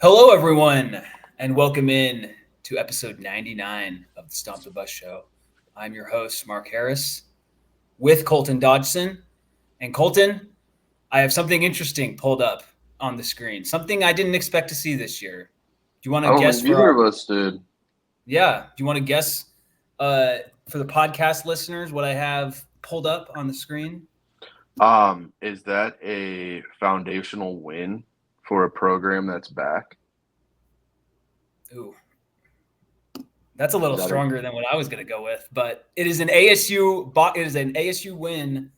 Hello, everyone, and welcome in to episode 99 of the Stomp the Bus Show. I'm your host, Mark Harris, with Colton Dodgson. And Colton, I have something interesting pulled up on the screen, something I didn't expect to see this year. Do you want I to don't guess think either of us did. Yeah, do you want to guess for the podcast listeners what I have pulled up on the screen? Is that a foundational win for a program that's back? Ooh, that's a little Is that a stronger than what I was going to go with, but it is an ASU win.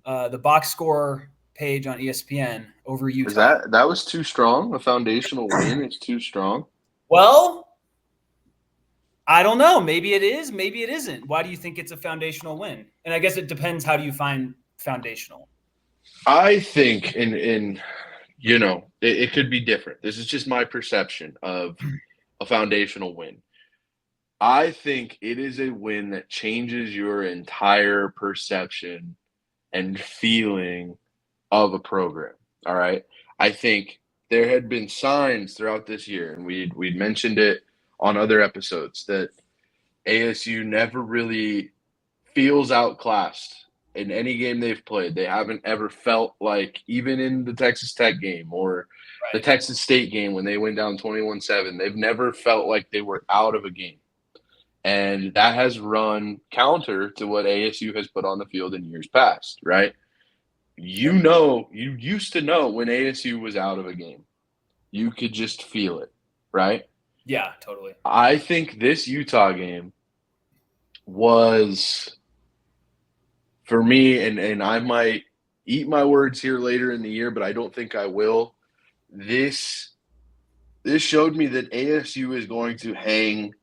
The box score page on ESPN over is Utah. that was too strong? A foundational win is too strong. Well, I don't know. Maybe it is. Maybe it isn't. Why do you think it's a foundational win? And I guess it depends. How do you find foundational? I think it could be different. This is just my perception of a foundational win. I think it is a win that changes your entire perception and feeling of a program. All right. I think there had been signs throughout this year, and we'd mentioned it on other episodes, that ASU never really feels outclassed in any game they've played. They haven't ever felt like, even in the Texas Tech game or the Right. Texas State game when they went down 21-7, they've never felt like they were out of a game. And that has run counter to what ASU has put on the field in years past, right? You used to know when ASU was out of a game. You could just feel it, right? Yeah, totally. I think this Utah game was, for me, and I might eat my words here later in the year, but I don't think I will. This showed me that ASU is going to hang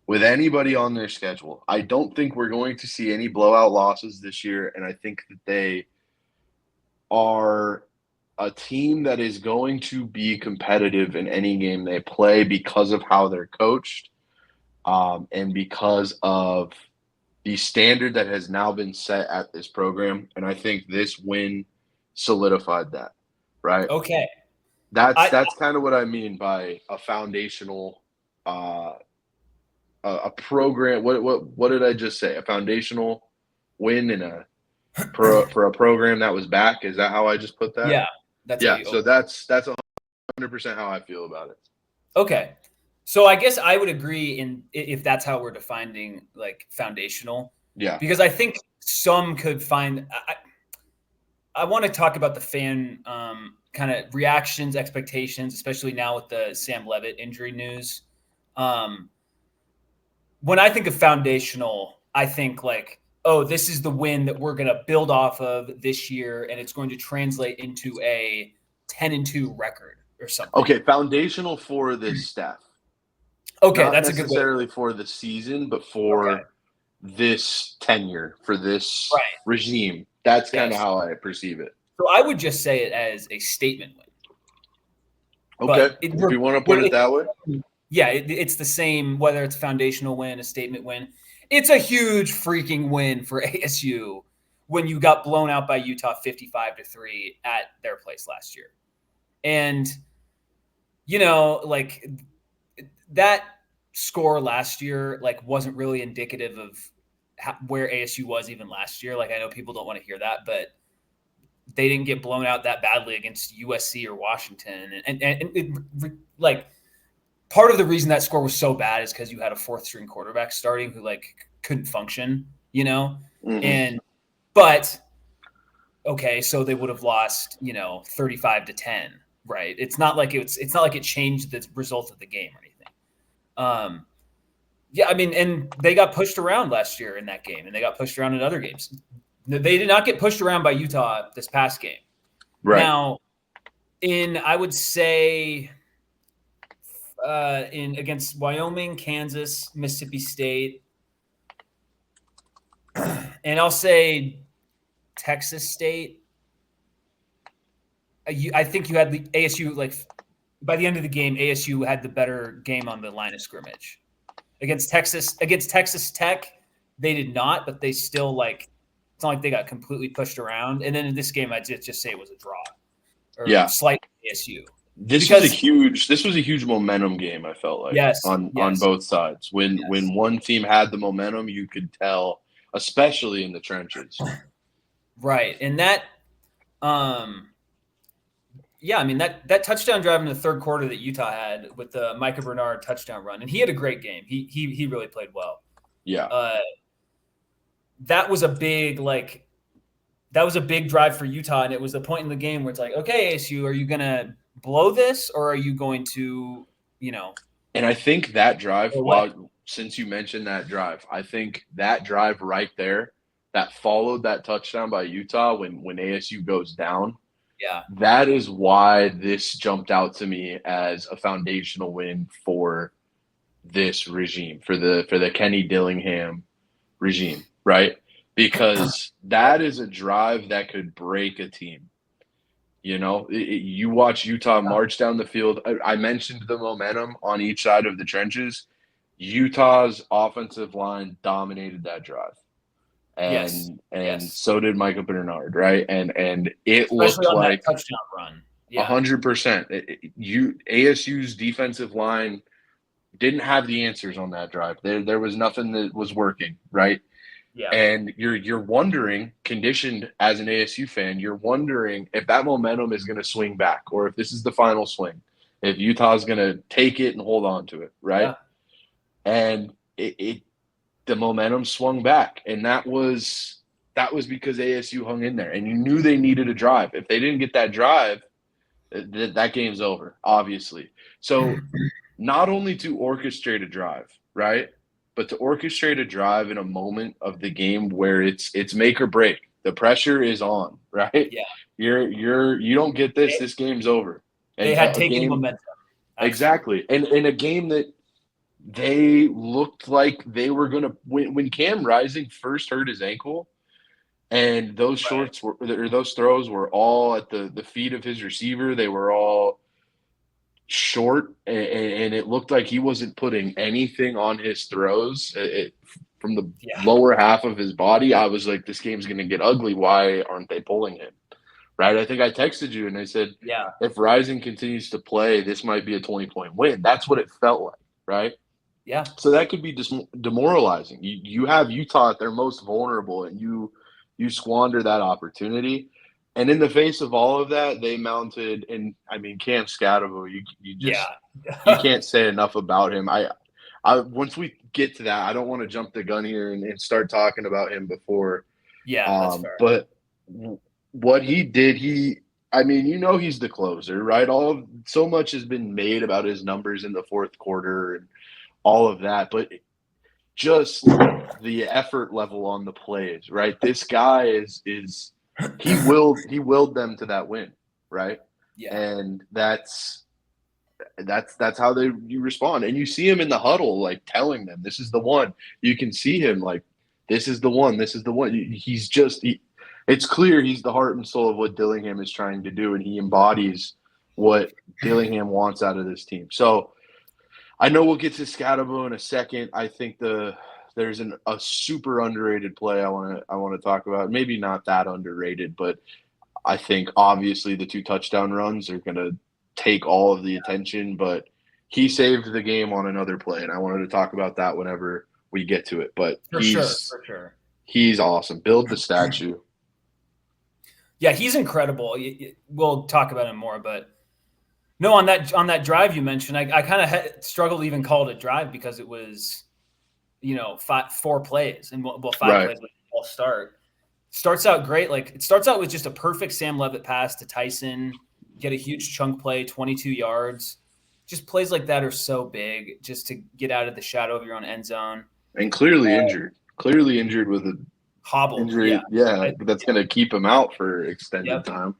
with anybody on their schedule. I don't think we're going to see any blowout losses this year, and I think that they are a team that is going to be competitive in any game they play because of how they're coached, and because of the standard that has now been set at this program. And I think this win solidified that, right? Okay. That's kind of what I mean by a foundational a program. What did I just say? A foundational win in for a program that was back. Is that how I just put that? Yeah, that's how Yeah. you So open. that's 100% how I feel about it. Okay. So I guess I would agree if that's how we're defining like foundational, Yeah. because I think some could find. I want to talk about the fan kind of reactions, expectations, especially now with the Sam Leavitt injury news. When I think of foundational, I think like, oh, this is the win that we're going to build off of this year, and it's going to translate into a 10-2 record or something. Okay. Foundational for this staff. Okay, Not that's a good way. necessarily for the season, but Okay, for this tenure, for this right. regime. That's kind of Yes. how I perceive it. So I would just say it as a statement win. Okay. But If you want to put it that way. yeah, it's the same whether it's a foundational win, a statement win. It's a huge freaking win for ASU when you got blown out by Utah 55-3 at their place last year. And, like that score last year, like wasn't really indicative of where ASU was even last year. Like I know people don't want to hear that, but they didn't get blown out that badly against USC or Washington. And it, like part of the reason that score was so bad is because you had a fourth string quarterback starting who like couldn't function, Mm-hmm. But okay, so they would have lost, 35-10, right? It's not like it changed the result of the game or anything. Yeah, I mean, and they got pushed around last year in that game, and they got pushed around in other games. They did not get pushed around by Utah this past game. Right. Now, I would say in against Wyoming, Kansas, Mississippi State, and I'll say Texas State. I think you had the ASU, like by the end of the game, ASU had the better game on the line of scrimmage. Against Texas Tech, they did not, but they still it's not like they got completely pushed around. And then in this game, I'd just say it was a draw or Yeah. slight ASU. This was a because huge momentum game, I felt like, yes, on yes, both sides. When yes, one team had the momentum, you could tell, especially in the trenches. right, and that, um, yeah, I mean that touchdown drive in the third quarter that Utah had with the Micah Bernard touchdown run, and he had a great game. He really played well. Yeah. Uh, that was a big like that was a big drive for Utah, and it was the point in the game where it's like, okay, ASU, are you gonna blow this, or are you going to, you know, And I think that drive, or what? while since you mentioned that drive, I think that drive right there that followed that touchdown by Utah when ASU goes down, Yeah, that is why this jumped out to me as a foundational win for this regime, for the Kenny Dillingham regime, right? Because yep, that is a drive that could break a team. You watch Utah march down the field. I mentioned the momentum on each side of the trenches. Utah's offensive line dominated that drive, yes, and yes, so did Micah Bernard, right? And it especially looked on that like touchdown run. Yeah, 100%. You ASU's defensive line didn't have the answers on that drive. There was nothing that was working, right? yeah, And you're wondering, conditioned as an ASU fan, you're wondering if that momentum is going to swing back, or if this is the final swing, if Utah's going to take it and hold on to it, right? yeah, And the momentum swung back, and that was because ASU hung in there, and you knew they needed a drive. If they didn't get that drive, that game's over, obviously. So not only to orchestrate a drive, right? But to orchestrate a drive in a moment of the game where it's make or break. The pressure is on, right? yeah. You don't get this game's over. They And had a taken game momentum. Absolutely. exactly. And in a game that they looked like they were gonna win when Cam Rising first hurt his ankle and Right. those throws were all at the feet of his receiver. They were all short, and it looked like he wasn't putting anything on his throws from the Yeah. lower half of his body. I was like, this game's going to get ugly. Why aren't they pulling him? Right? I think I texted you and I said, Yeah. if Rising continues to play, this might be a 20-point win. That's what it felt like, right? Yeah. So that could be demoralizing. You have Utah at their most vulnerable, and you squander that opportunity. And in the face of all of that, they mounted, and I mean, Cam Skattebo, Yeah. you can't say enough about him. I once we get to that, I don't want to jump the gun here and start talking about him before. Yeah. That's fair. But what he did, I mean, he's the closer, right? So much has been made about his numbers in the fourth quarter and all of that, but just the effort level on the plays, right? This guy is he willed them to that win, right? Yeah. And that's how you respond. And you see him in the huddle, like telling them, "This is the one." You can see him like, "This is the one. This is the one." It's clear he's the heart and soul of what Dillingham is trying to do, and he embodies what Dillingham wants out of this team. So I know we'll get to Skattebo in a second. I think there's a super underrated play I want to talk about. Maybe not that underrated, but I think obviously the two touchdown runs are going to take all of the attention. But he saved the game on another play, and I wanted to talk about that whenever we get to it. But For sure. For sure. he's awesome. Build the statue. Yeah. He's incredible. We'll talk about him more, but no, on that drive you mentioned, I kind of struggled to even call it a drive because it was, four plays and five Right. plays with all start. Starts out great. Like it starts out with just a perfect Sam Leavitt pass to Tyson, get a huge chunk play, 22 yards. Just plays like that are so big just to get out of the shadow of your own end zone. And clearly injured. Clearly injured with an Hobbled. injury. Yeah. Yeah, that's going to keep him out for extended Yep. time.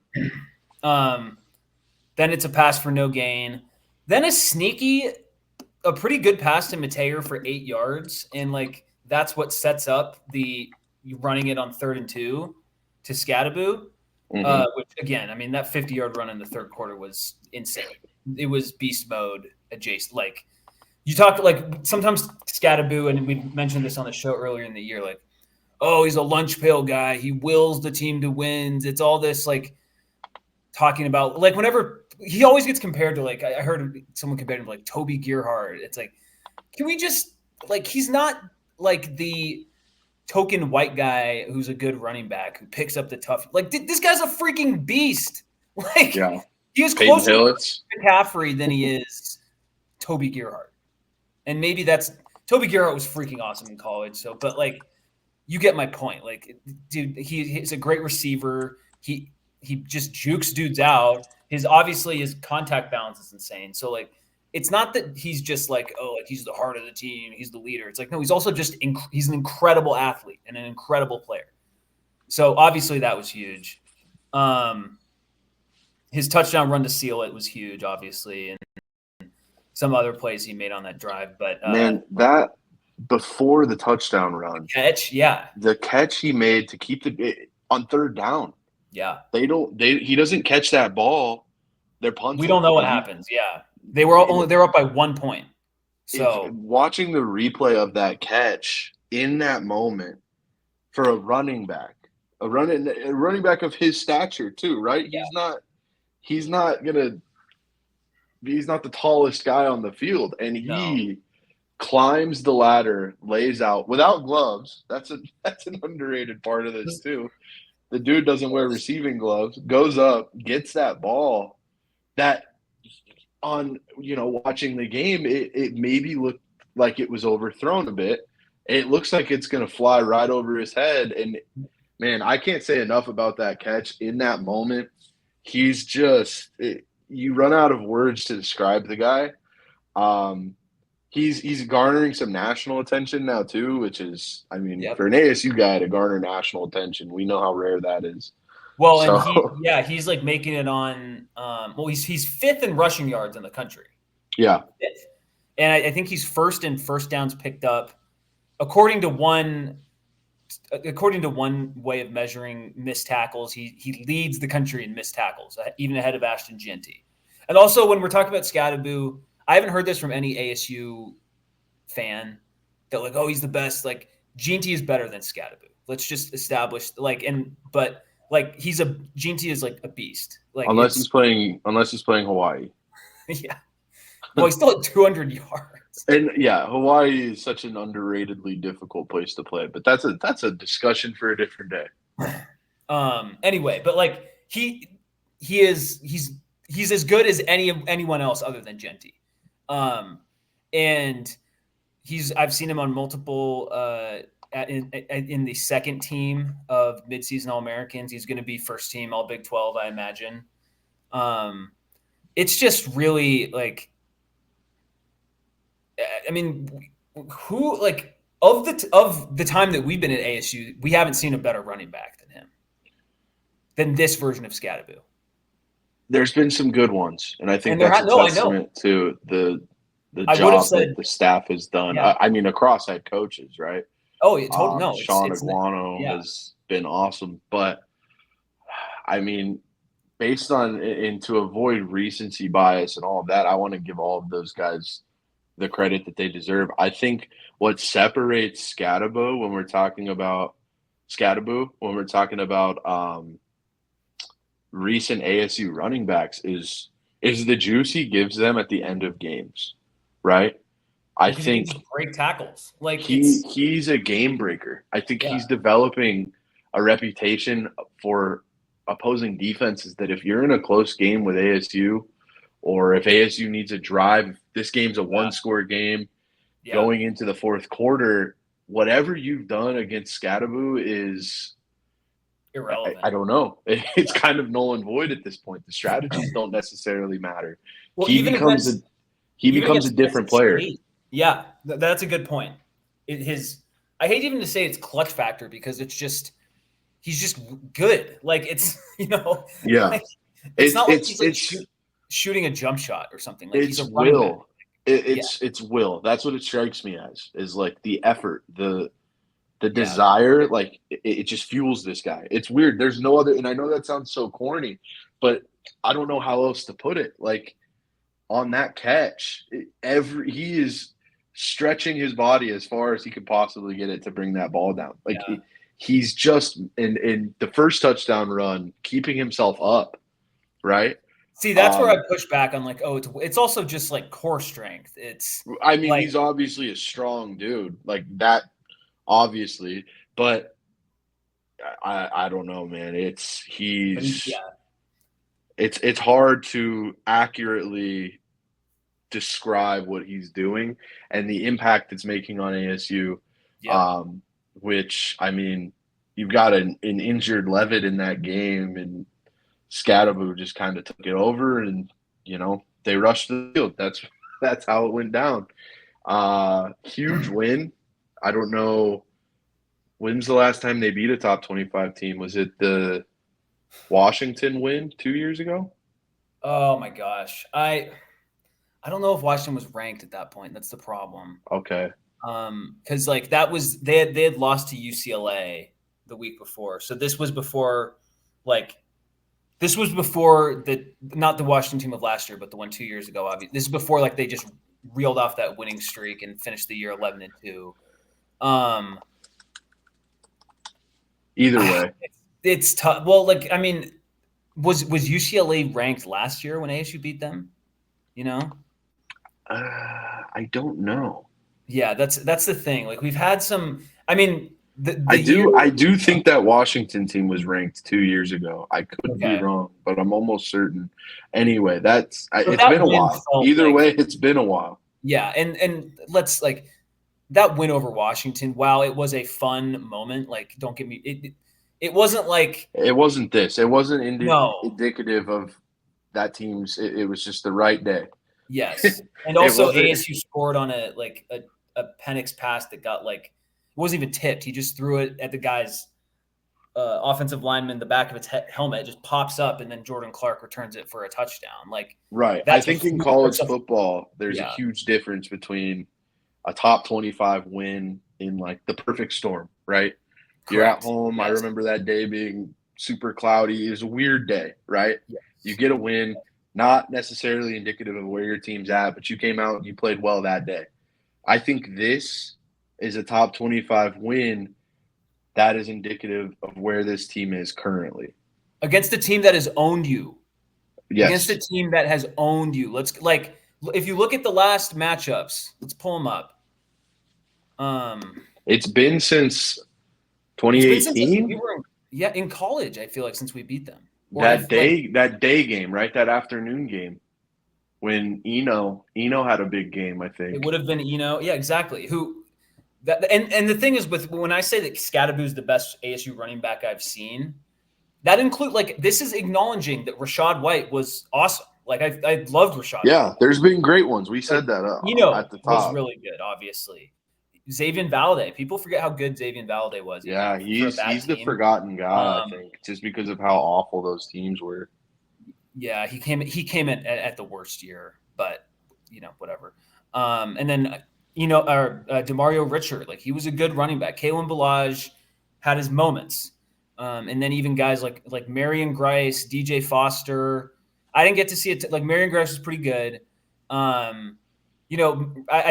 Then it's a pass for no gain. Then a pretty good pass to Mateer for 8 yards. And that's what sets up the running it on 3rd and 2 to Skattebo. Which again, I mean, that 50-yard run in the third quarter was insane. It was beast mode adjacent. Like you talk sometimes Skattebo, and we mentioned this on the show earlier in the year, like, oh, he's a lunch pail guy. He wills the team to wins. It's all this talking about like whenever he always gets compared to like I heard someone compared him to like Toby Gerhardt. It's like, can we just like he's not like the token white guy who's a good running back who picks up the tough. Like this guy's a freaking beast. Like Yeah. he is Peyton closer Hillis. to McCaffrey than he is Toby Gerhardt. And maybe that's Toby Gerhardt was freaking awesome in college. So, but like you get my point. Like, dude, he's a great receiver. He just jukes dudes out. His contact balance is insane. So like it's not that he's just like, oh, like he's the heart of the team, he's the leader. It's like, no, he's also just he's an incredible athlete and an incredible player. So obviously that was huge. His touchdown run to seal it was huge, obviously, and some other plays he made on that drive. But Man, that before the touchdown run, catch, yeah, the catch he made to keep on third down. yeah. He doesn't catch that ball. They're punting. We don't know what happens. Yeah, they're up by 1 point. So watching the replay of that catch in that moment for a running back, a running back of his stature too, right? Yeah. He's not the tallest guy on the field, and he climbs the ladder, lays out without gloves. That's an underrated part of this too. The dude doesn't wear receiving gloves, goes up, gets that ball. That on watching the game, it maybe looked like it was overthrown a bit. It looks like it's going to fly right over his head. And man, I can't say enough about that catch in that moment. He's just you run out of words to describe the guy. He's garnering some national attention now too, which is, I mean, for an ASU guy to garner national attention, we know how rare that is. Well, and he's like making it on. He's fifth in rushing yards in the country. Yeah, fifth. And I think he's first in first downs picked up, according to one way of measuring missed tackles. He leads the country in missed tackles, even ahead of Ashton Jeanty. And also, when we're talking about Skattebo, I haven't heard this from any ASU fan that like, oh, he's the best. Like Jeanty is better than Skattebo. Let's just establish but Jeanty is like a beast. Like unless he's playing Hawaii. Yeah. Well, he's still at 200 yards. And yeah, Hawaii is such an underratedly difficult place to play, but that's a discussion for a different day. Anyway, but like he's as good as anyone else other than Jeanty. And I've seen him on multiple in the second team of midseason All-Americans. He's going to be first team All Big 12, I imagine. It's just really like, I mean, who like of the time that we've been at ASU, we haven't seen a better running back than this version of Skattebo. There's been some good ones, and I think that's a testament to the job that the staff has done. Yeah. I mean, across head coaches, right? Oh, yeah, totally. No, Sean Aguano has been awesome, but I mean, based on and to avoid recency bias and all of that, I want to give all of those guys the credit that they deserve. I think what separates Skattebo when we're talking about recent ASU running backs is the juice he gives them at the end of games, right? I think great tackles. Like he's a game breaker. I think he's developing a reputation for opposing defenses that if you're in a close game with ASU, or if ASU needs a drive, this game's a one-score game going into the fourth quarter, whatever you've done against Skattebo is irrelevant. I don't know. It's kind of null and void at this point. The strategies don't necessarily matter. Well, he becomes a different player. Yeah, that's a good point. I hate even to say it's clutch factor because it's just he's just good. Like it's like, it's not like he's like shooting a jump shot or something. Like it's will. It's will. That's what it strikes me as, is like the effort, the desire. Like it just fuels this guy. It's weird. There's no other, and I know that sounds so corny, but I don't know how else to put it. Like on that catch, he is stretching his body as far as he could possibly get it to bring that ball down. Like he's just in the first touchdown run, keeping himself up, right? See, that's where I push back on like, oh, it's also just like core strength. It's I mean, like, he's obviously a strong dude, like that, obviously, but I don't know, man. but yeah, It's hard to accurately describe what he's doing and the impact it's making on ASU. yep. Um, which I mean, you've got an injured Levitt in that game, and Skattebo just kind of took it over, and they rushed the field. That's how it went down. Huge win. I don't know when's the last time they beat a top 25 team. Was it the Washington win 2 years ago? Oh my gosh, I don't know if Washington was ranked at that point. That's the problem. Okay. Because like that was they had lost to UCLA the week before, so like this was before the not the Washington team of last year, but the one 2 years ago. Obviously, this is before like they just reeled off that winning streak and finished the year 11-2. Um, Either way, it's tough. Well, like I mean, was UCLA ranked last year when ASU beat them? You know, I don't know. yeah, that's the thing. Like we've had some. I mean, I the year. do. I do think that Washington team was ranked 2 years ago. I could be Okay, wrong, but I'm almost certain. Anyway, so it's been that a win while. felt Either like way, it's been a while. yeah, and let's like that win over Washington. While it was a fun moment, like don't get me it wasn't like It wasn't this. It wasn't no, indicative of that team's. It was just the right day. yes, and It also wasn't. ASU scored on a Penix pass that got like it wasn't even tipped. He just threw it at the guy's offensive lineman, the back of its helmet, it just pops up, and then Jordan Clark returns it for a touchdown. Like Right. I that's a think in huge, college that's a football, there's a yeah, huge difference between a top 25 win in like the perfect storm, right? You're at correct. home. I Yes, remember that day being super cloudy. It was a weird day, right? You yes. get a win, not necessarily indicative of where your team's at, but you came out and you played well that day. I think this is a top 25 win that is indicative of where this team is currently. Against a team that has owned you, against a Yes. team that has owned you. Let's like if you look at the last matchups, let's pull them up. Um, It's been since it's been since like, we 2018. were in college. I feel like since we beat them, or That I've like day game, right? That afternoon game when Eno had a big game, I it think. would have been yeah, exactly. Who that and the thing is with when I say that Skattebo is the best ASU running back I've seen, that include like this is acknowledging that Rashad White was awesome. Like I loved Rashad White. Yeah, there's been great ones. We Like said that at the was top. really good, obviously. Xavier Valade. People forget how good Xavier Valade was, even Yeah, for a he's bad he's the team. forgotten guy, I Um, think, just because of how awful those teams were. yeah, he came at the worst year, but whatever. And then Demario Richard, like he was a good running back. Kalen Balaj had his moments, and then even guys like Marion Grice, DJ Foster. I didn't get to see it. Like Marion Grice was pretty good. I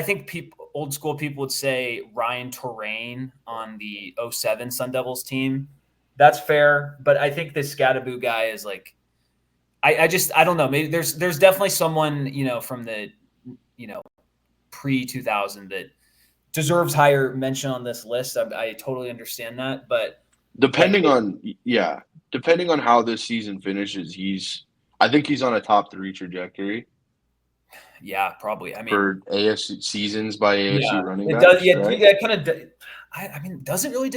think old school people would say Ryan Torrain on the '07 Sun Devils team. That's fair, but I think this Skattebo guy is like I don't know. Maybe there's definitely someone from the pre 2000 that deserves higher mention on this list. I totally understand that, but like Depending on how this season finishes, I think he's on a top 3 trajectory yeah, probably. I mean, for ASU seasons by yeah, ASU running it does. backs, Yeah, right? yeah, kind of. I mean, doesn't really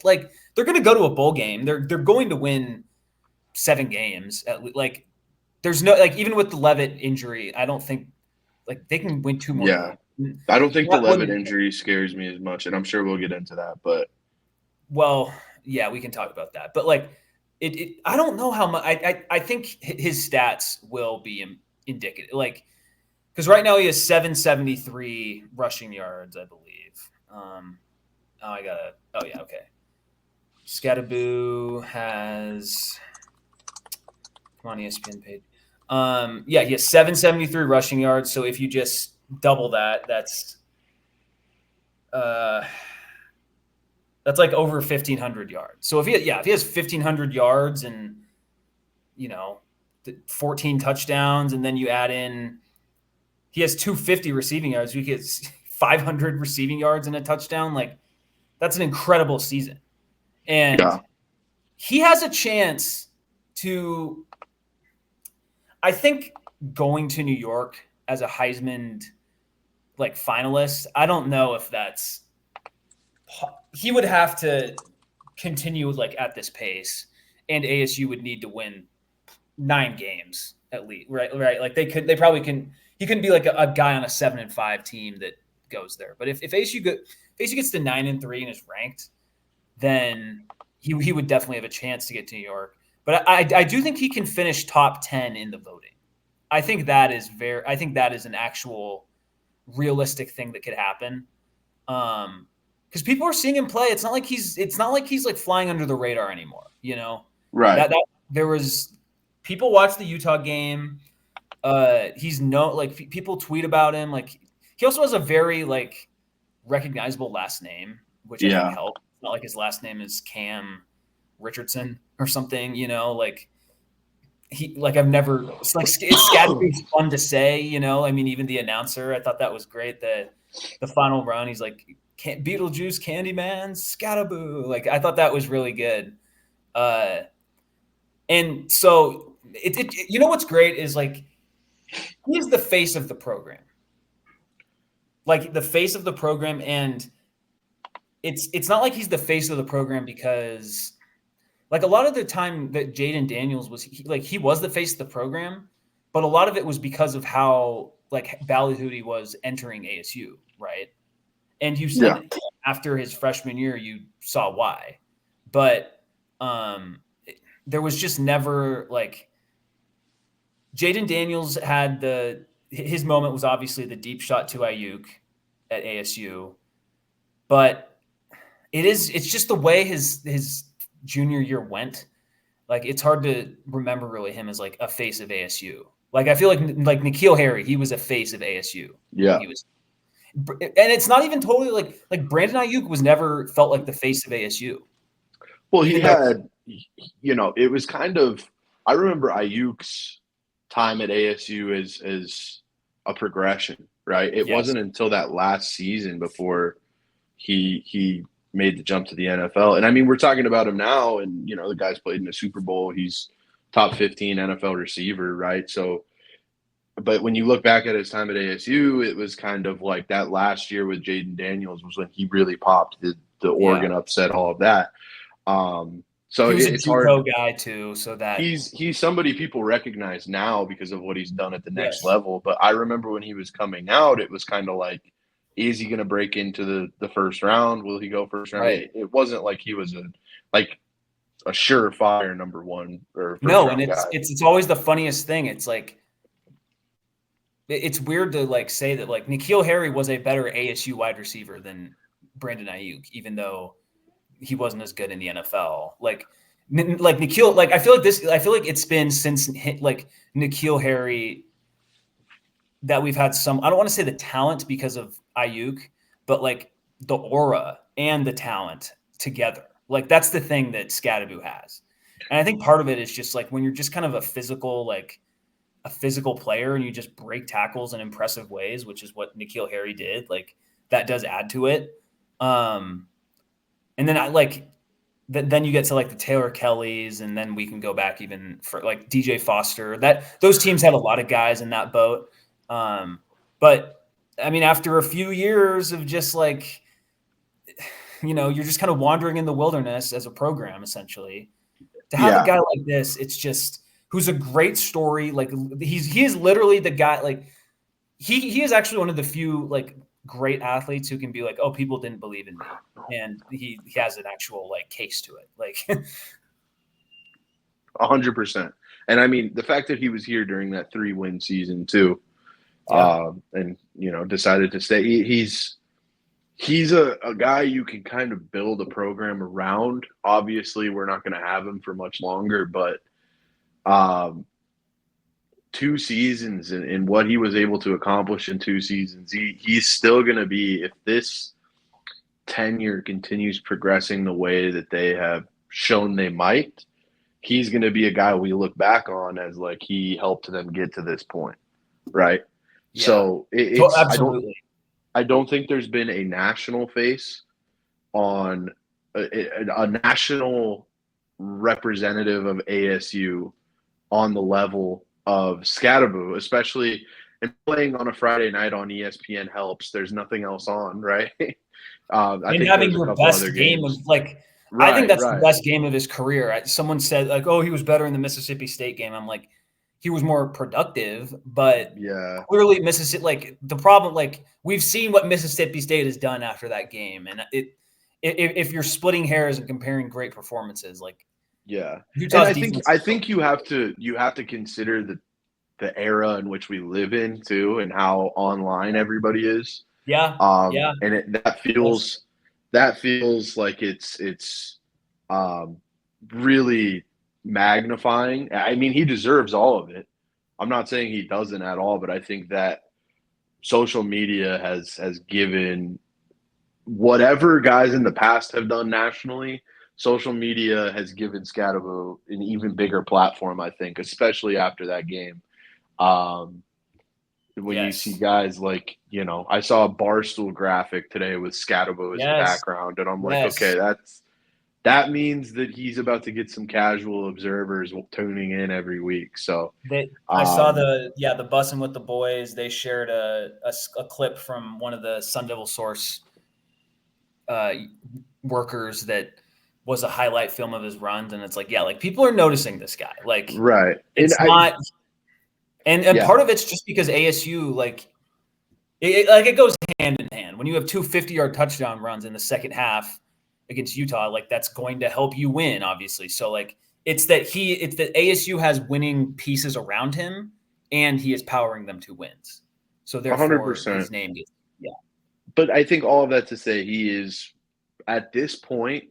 like they're going to go to a bowl game. They're going to win 7 games. Like there's no like even with the Levitt injury, I don't think like they can win 2 more Yeah. games. I don't think the Not Levitt when injury scares me as much, and I'm sure we'll get into that, but well, yeah, we can talk about that. But like I don't know how much I think his stats will be indicative. Like because right now he has 773 rushing yards, I believe. Oh yeah, okay. Skattebo has come on ESPN page. Yeah, he has 773 rushing yards. So if you just double that, uh that's like over 1,500 yards. So if he has 1,500 yards and 14 touchdowns, and then you add in he has 250 receiving yards. He gets 500 receiving yards and a touchdown. Like that's an incredible season, and Yeah. he has a chance to. I think going to New York as a Heisman like finalist. I don't know if that's he would have to continue like at this pace, and ASU would need to win 9 games at least, right? Right? Like they probably can. He couldn't be like a guy on a 7-5 team that goes there. But if ASU gets to 9-3 and is ranked, then he would definitely have a chance to get to New York. But I do think he can finish top 10 in the voting. I think that is an actual realistic thing that could happen. Because people are seeing him play. It's not like he's like flying under the radar anymore. You know Right. that there was people watch the Utah game. He's people tweet about him. Like he also has a very like recognizable last name, which I think Yeah. helped. It's not like his last name is Cam Richardson or something. Like I've never it's like it's Skattebo's fun to say. I mean, even the announcer, I thought that was great. The final run, he's like Beetlejuice, Candyman, Skattebo. Like I thought that was really good. And so what's great is like he's the face of the program, like the face of the program, and it's not like he's the face of the program because like a lot of the time that Jaden Daniels was he was the face of the program, but a lot of it was because of how like ballyhooed he was entering ASU, right? And Yeah. after his freshman year, you saw why, but there was just never like Jaden Daniels had his moment was obviously the deep shot to Ayuk at ASU, but it's just the way his junior year went. Like it's hard to remember really him as like a face of ASU. Like I feel like N'Keal Harry, he was a face of ASU when Yeah. he was, and it's not even totally like Brandon Ayuk was never felt like the face of ASU, Well, he even though had, it was kind of. I remember Ayuk's time at ASU as a progression, right? It yes, wasn't until that last season before he made the jump to the NFL. And I mean, we're talking about him now, and the guy's played in the Super Bowl. He's top 15 NFL receiver, right? So, but when you look back at his time at ASU, it was kind of like that last year with Jaden Daniels was when he really popped the yeah, Oregon upset, all of that. So he was a it's hard. JUCO guy too, so that He's somebody people recognize now because of what he's done at the next yes, level. But I remember when he was coming out, it was kind of like, is he going to break into the first round? Will he go first round? right. It wasn't like he was a surefire number one or first No, and round it's guy. it's it's always the funniest thing. It's like it's weird to like say that like N'Keal Harry was a better ASU wide receiver than Brandon Ayuk, even though he wasn't as good in the NFL. Like N'Keal, like I feel like it's been since like N'Keal Harry that we've had some. I don't want to say the talent because of Ayuk, but like the aura and the talent together. Like that's the thing that Skattebo has, and I think part of it is just like when you're just kind of a physical player and you just break tackles in impressive ways, which is what N'Keal Harry did. Like that does add to it. And then then you get to like the Taylor Kellys, and then we can go back even for like DJ Foster. That those teams had a lot of guys in that boat. But I mean, after a few years of just like, you're just kind of wandering in the wilderness as a program, essentially. To have a Yeah, guy like this, it's just who's a great story. Like he is literally the guy. Like he is actually one of the few like great athletes who can be like, oh, people didn't believe in me, and he has an actual like case to it. Like 100%. And I mean, the fact that he was here during that 3-win season too, yeah, and decided to stay. He's a guy you can kind of build a program around. Obviously, we're not going to have him for much longer, but um, 2 seasons and what he was able to accomplish in 2 seasons, he's still going to be, if this tenure continues progressing the way that they have shown they might, he's going to be a guy we look back on as like he helped them get to this point, right? Yeah. So it's Absolutely. I don't think there's been a national face on a national representative of ASU on the level of Skattebo, especially and playing on a Friday night on ESPN helps. There's nothing else on, right? I And think having there's a your couple best other game of games. like, I think Right, that's the right. best game of his career. Someone said like, "Oh, he was better in the Mississippi State game." I'm like, he was more productive, but Yeah, clearly Mississippi. Like the problem, like we've seen what Mississippi State has done after that game, and if you're splitting hairs and comparing great performances, like yeah. And Utah's I think defense I is so think you have to consider the era in which we live in too, and how online everybody is. yeah, yeah, And yes, that feels like it's um, really magnifying. I mean, he deserves all of it. I'm not saying he doesn't at all, but I think that social media has given whatever guys in the past have done nationally. Social media has given Skattebo an even bigger platform, I think, especially after that game. Um, when you see yes, guys like, I saw a Barstool graphic today with Skattebo as the yes, background, and I'm like, okay, yes. that means that he's about to get some casual observers tuning in every week. So, I saw um, the Bussin' with the Boys. They shared a clip from one of the Sun Devil Source uh, workers that was a highlight film of his runs, and it's like, yeah, like people are noticing this guy. Like right, and it's not, and yeah, part of it's just because ASU like it goes hand in hand. When you have 2 50-yard touchdown runs in the second half against Utah, like that's going to help you win, obviously. So like it's that ASU has winning pieces around him, and he is powering them to wins. So hundred therefore, percent. his name gets But I think all of that to say he is at this point.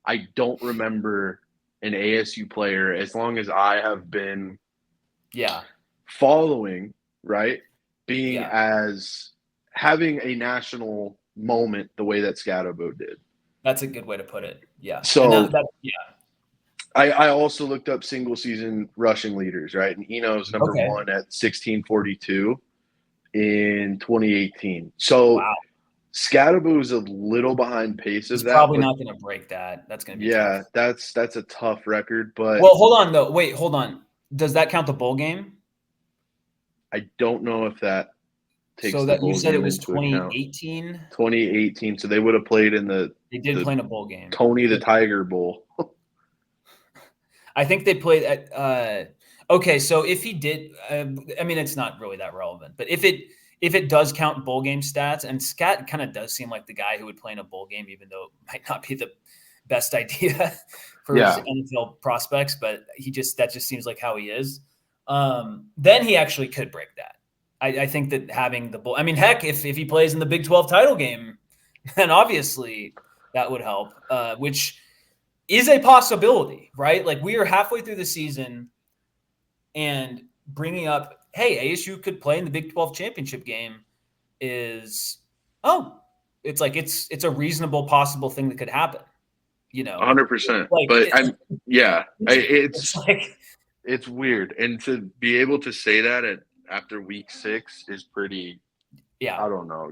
I don't remember an ASU player as long as I have been yeah, following, right? Being yeah. as having a national moment the way that Skattebo did. That's a good way to put it. Yeah, and So yeah. I also looked up single season rushing leaders, right? And Eno's number Okay. one at 1642 in 2018. So Wow. Skattebo is a little behind pace of He's that, probably but not going to break that. That's going to be yeah, tough. that's a tough record. But Well, hold on though. Wait, hold on. Does that count the bowl game? I don't know if that takes So the that you bowl said it game was into account. 2018. 2018, so they would have played in the They did the play in a bowl game. Tony the Tiger Bowl. I think they played at. Okay, so if he did, I mean, it's not really that relevant. But if it does count bowl game stats, and Scat kind of does seem like the guy who would play in a bowl game, even though it might not be the best idea for his Yeah, NFL prospects, but that just seems like how he is. Then he actually could break that. I think that having the bowl. I mean, heck, if he plays in the Big 12 title game, then obviously that would help. Which is a possibility, right? Like we are halfway through the season and bringing up, hey, ASU could play in the Big 12 championship game is, oh, it's like it's a reasonable possible thing that could happen, 100%. like But yeah, it's like, it's weird, and to be able to say that after week 6 is pretty. yeah, I don't know.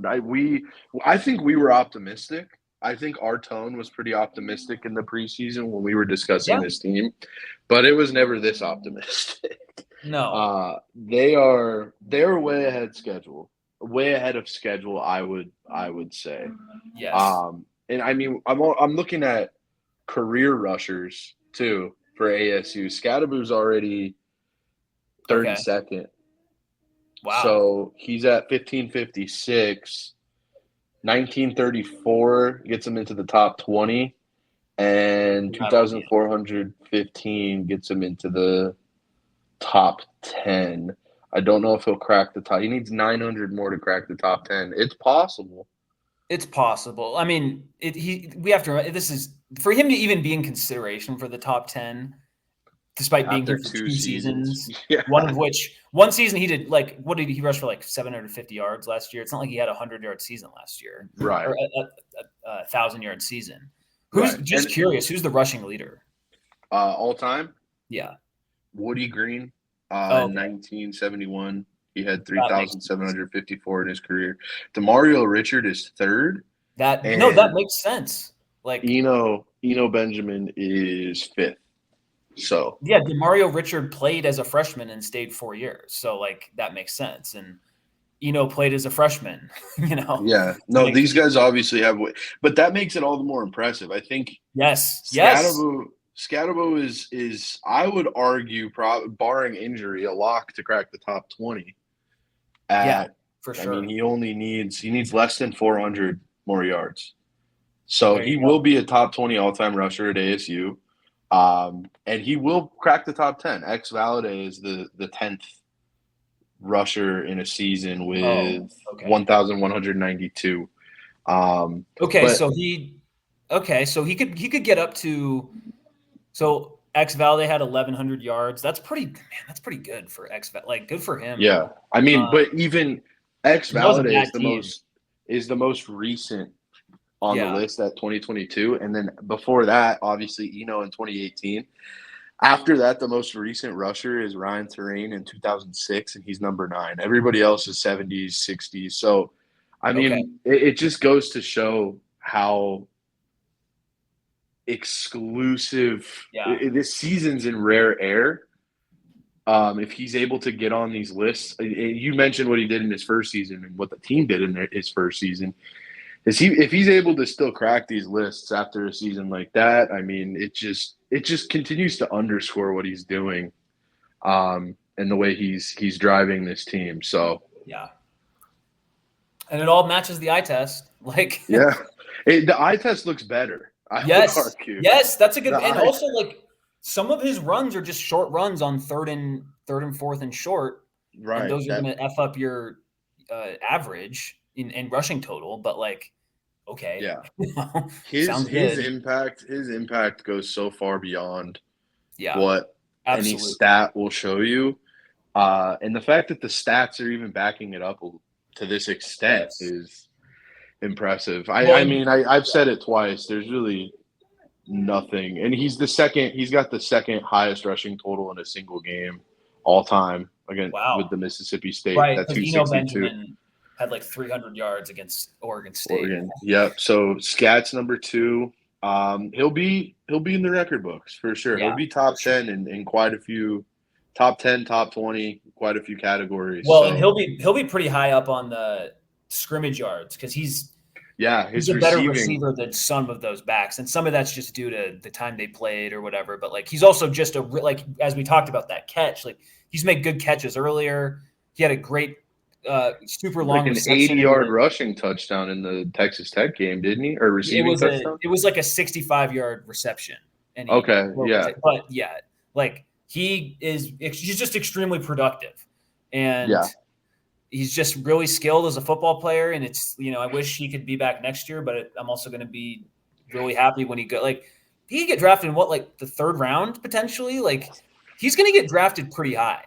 I think we were optimistic. I think our tone was pretty optimistic in the preseason when we were discussing yeah, this team, but it was never this optimistic. no, They're way ahead of schedule. I would say. yes, And I mean, I'm looking at career rushers too for ASU. Skattebo's already okay, 32nd, wow, so he's at 1556. 1934 gets him into the top 20, and not ideal. 2415 gets him into the top 10. I don't know if he'll crack the top. He needs 900 more to crack the top 10. It's possible. It's possible. I mean, we have to. This is for him to even be in consideration for the top 10, despite being After here for 2 two seasons. seasons. Yeah. One season he did like what did he rush for like 750 yards last year? It's not like he had a 100-yard season last year Right. or a 1,000-yard season. Who's Right. just And curious? Who's the rushing leader? all time? Yeah. Woody Green, Oh, okay. 1971. He had That makes sense. 3,754 in his career. Demario Richard is third, That and makes sense. Like, Eno Benjamin is fifth. So yeah, Demario Richard played as a freshman and stayed 4 years. So like that makes sense. And played as a freshman, yeah, no, like these guys obviously have, but that makes it all the more impressive. I think yes, yes. Skattebo is I would argue, barring injury, a lock to crack the top 20. Yeah, At for I mean, sure. he needs less than 400 more yards, so There you he go. will be a top 20 all time rusher at ASU, and he will crack the top 10. X Valade is the 10th rusher in a season Oh, with okay. 1,192. Okay, But so he could get up to so X Valde had 1,100 yards. That's pretty man. That's pretty good for X. Like good for him. yeah, I mean, Um, but even X 'Cause that was a Valade bad team. is the most recent on the Yeah. list at 2022, and then before that, obviously Eno in 2018. After that, the most recent rusher is Ryan Terrain in 2006, and he's number 9. Everybody else is 70s, 60s. So, I Okay. mean, it just goes to show how exclusive Yeah. this season's in rare air. If he's able to get on these lists, you mentioned what he did in his first season and what the team did in his first season. If he's able to still crack these lists after a season like that, I mean, it just continues to underscore what he's doing, and the way he's driving this team. So Yeah. And it all matches the eye test. Like yeah, the eye test looks better. I would yes. argue Yes, that's a the good and eye, also like some of his runs are just short runs on third and fourth and short, and right, those are that gonna F up your average in rushing total, but like, okay. yeah, Sounds good. his impact goes so far beyond Yeah, what any absolutely. stat will show you. And the fact that the stats are even backing it up to this extent Yes. is impressive. Well, I mean, I've said it twice. There's really nothing, and he's the second. He's got the second highest rushing total in a single game all time again with wow. the Mississippi State Right, at because Eno 262. Benjamin had like 300 yards against Oregon State. Oregon. Yep. So Scat's number 2. He'll be in the record books for sure. He'll Yeah, be for top sure. 10 in quite a few, top 10, top 20, quite a few categories. Well, and So he'll be pretty high up on the scrimmage yards because yeah, he's his a better receiving. receiver than some of those backs, and some of that's just due to the time they played or whatever. But like he's also just like as we talked about that catch, like he's made good catches earlier. He had a great super Like long an reception in 80-yard the rushing touchdown in the Texas Tech game, didn't he? Or it receiving was a touchdown? it was like a 65-yard reception, and he Okay, broke yeah, it. But yeah, like he's just extremely productive, and yeah, he's just really skilled as a football player. And it's I wish he could be back next year, but I'm also going to be really happy when he could get drafted in like the third round potentially. Like he's going to get drafted pretty high.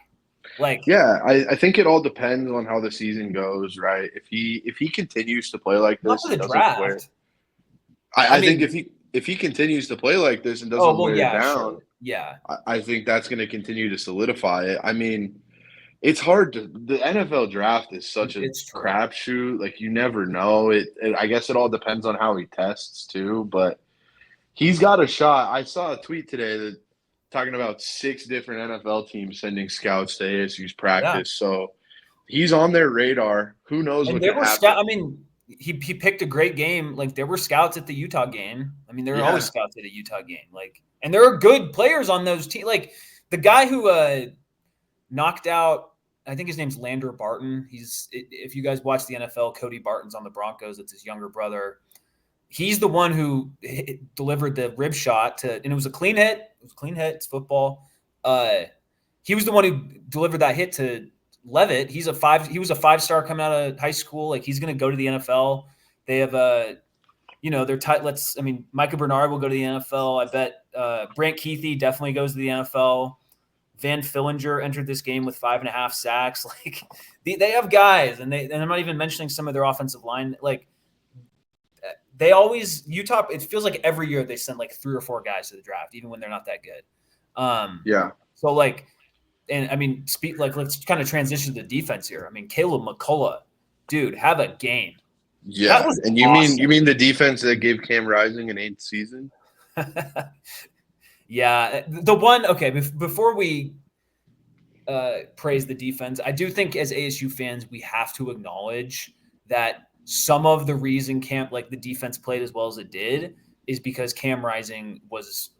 Like yeah. I think it all depends on how the season goes, right? If he continues to play like not this for and the doesn't wear, draft. I I think mean, if he continues to play like this and oh doesn't well, wear yeah, sure, down, yeah, I think that's going to continue to solidify it. I mean, it's hard to the NFL draft is such a it's true. crapshoot. Like you never know. I guess it all depends on how he tests too. But he's got a shot. I saw a tweet today that talking about 6 different NFL teams sending scouts to ASU's Yeah. practice. So he's on their radar. Who knows And what there could were scout. happen? I mean, he picked a great game. Like there were scouts at the Utah game. I mean, there are always Yeah, scouts at a Utah game. Like, and there are good players on those teams. Like the guy who knocked out. I think his name's Lander Barton. If you guys watch the NFL, Cody Barton's on the Broncos. It's his younger brother. He's the one who delivered the rib shot and it was a clean hit. It was a clean hit. It's football. Uh, he was the one who delivered that hit to Leavitt. He was a 5-star coming out of high school. Like he's going to go to the NFL. They have they're tight. Micah Bernard will go to the NFL. I bet Brant Keithy definitely goes to the NFL. Van Fillinger entered this game with 5.5 sacks. Like they have guys, and I'm not even mentioning some of their offensive line. Like they always Utah. It feels like every year they send like 3 or 4 guys to the draft, even when they're not that good. Yeah. So like, and I mean, let's kind of transition to the defense here. I mean, Caleb McCullough, dude, have a game. That Yeah. was And you awesome. mean the defense that gave Cam Rising an 8th season? Yeah, the one. Okay, before we praise the defense, I do think as ASU fans we have to acknowledge that some of the reason the defense played as well as it did is because Cam Rising was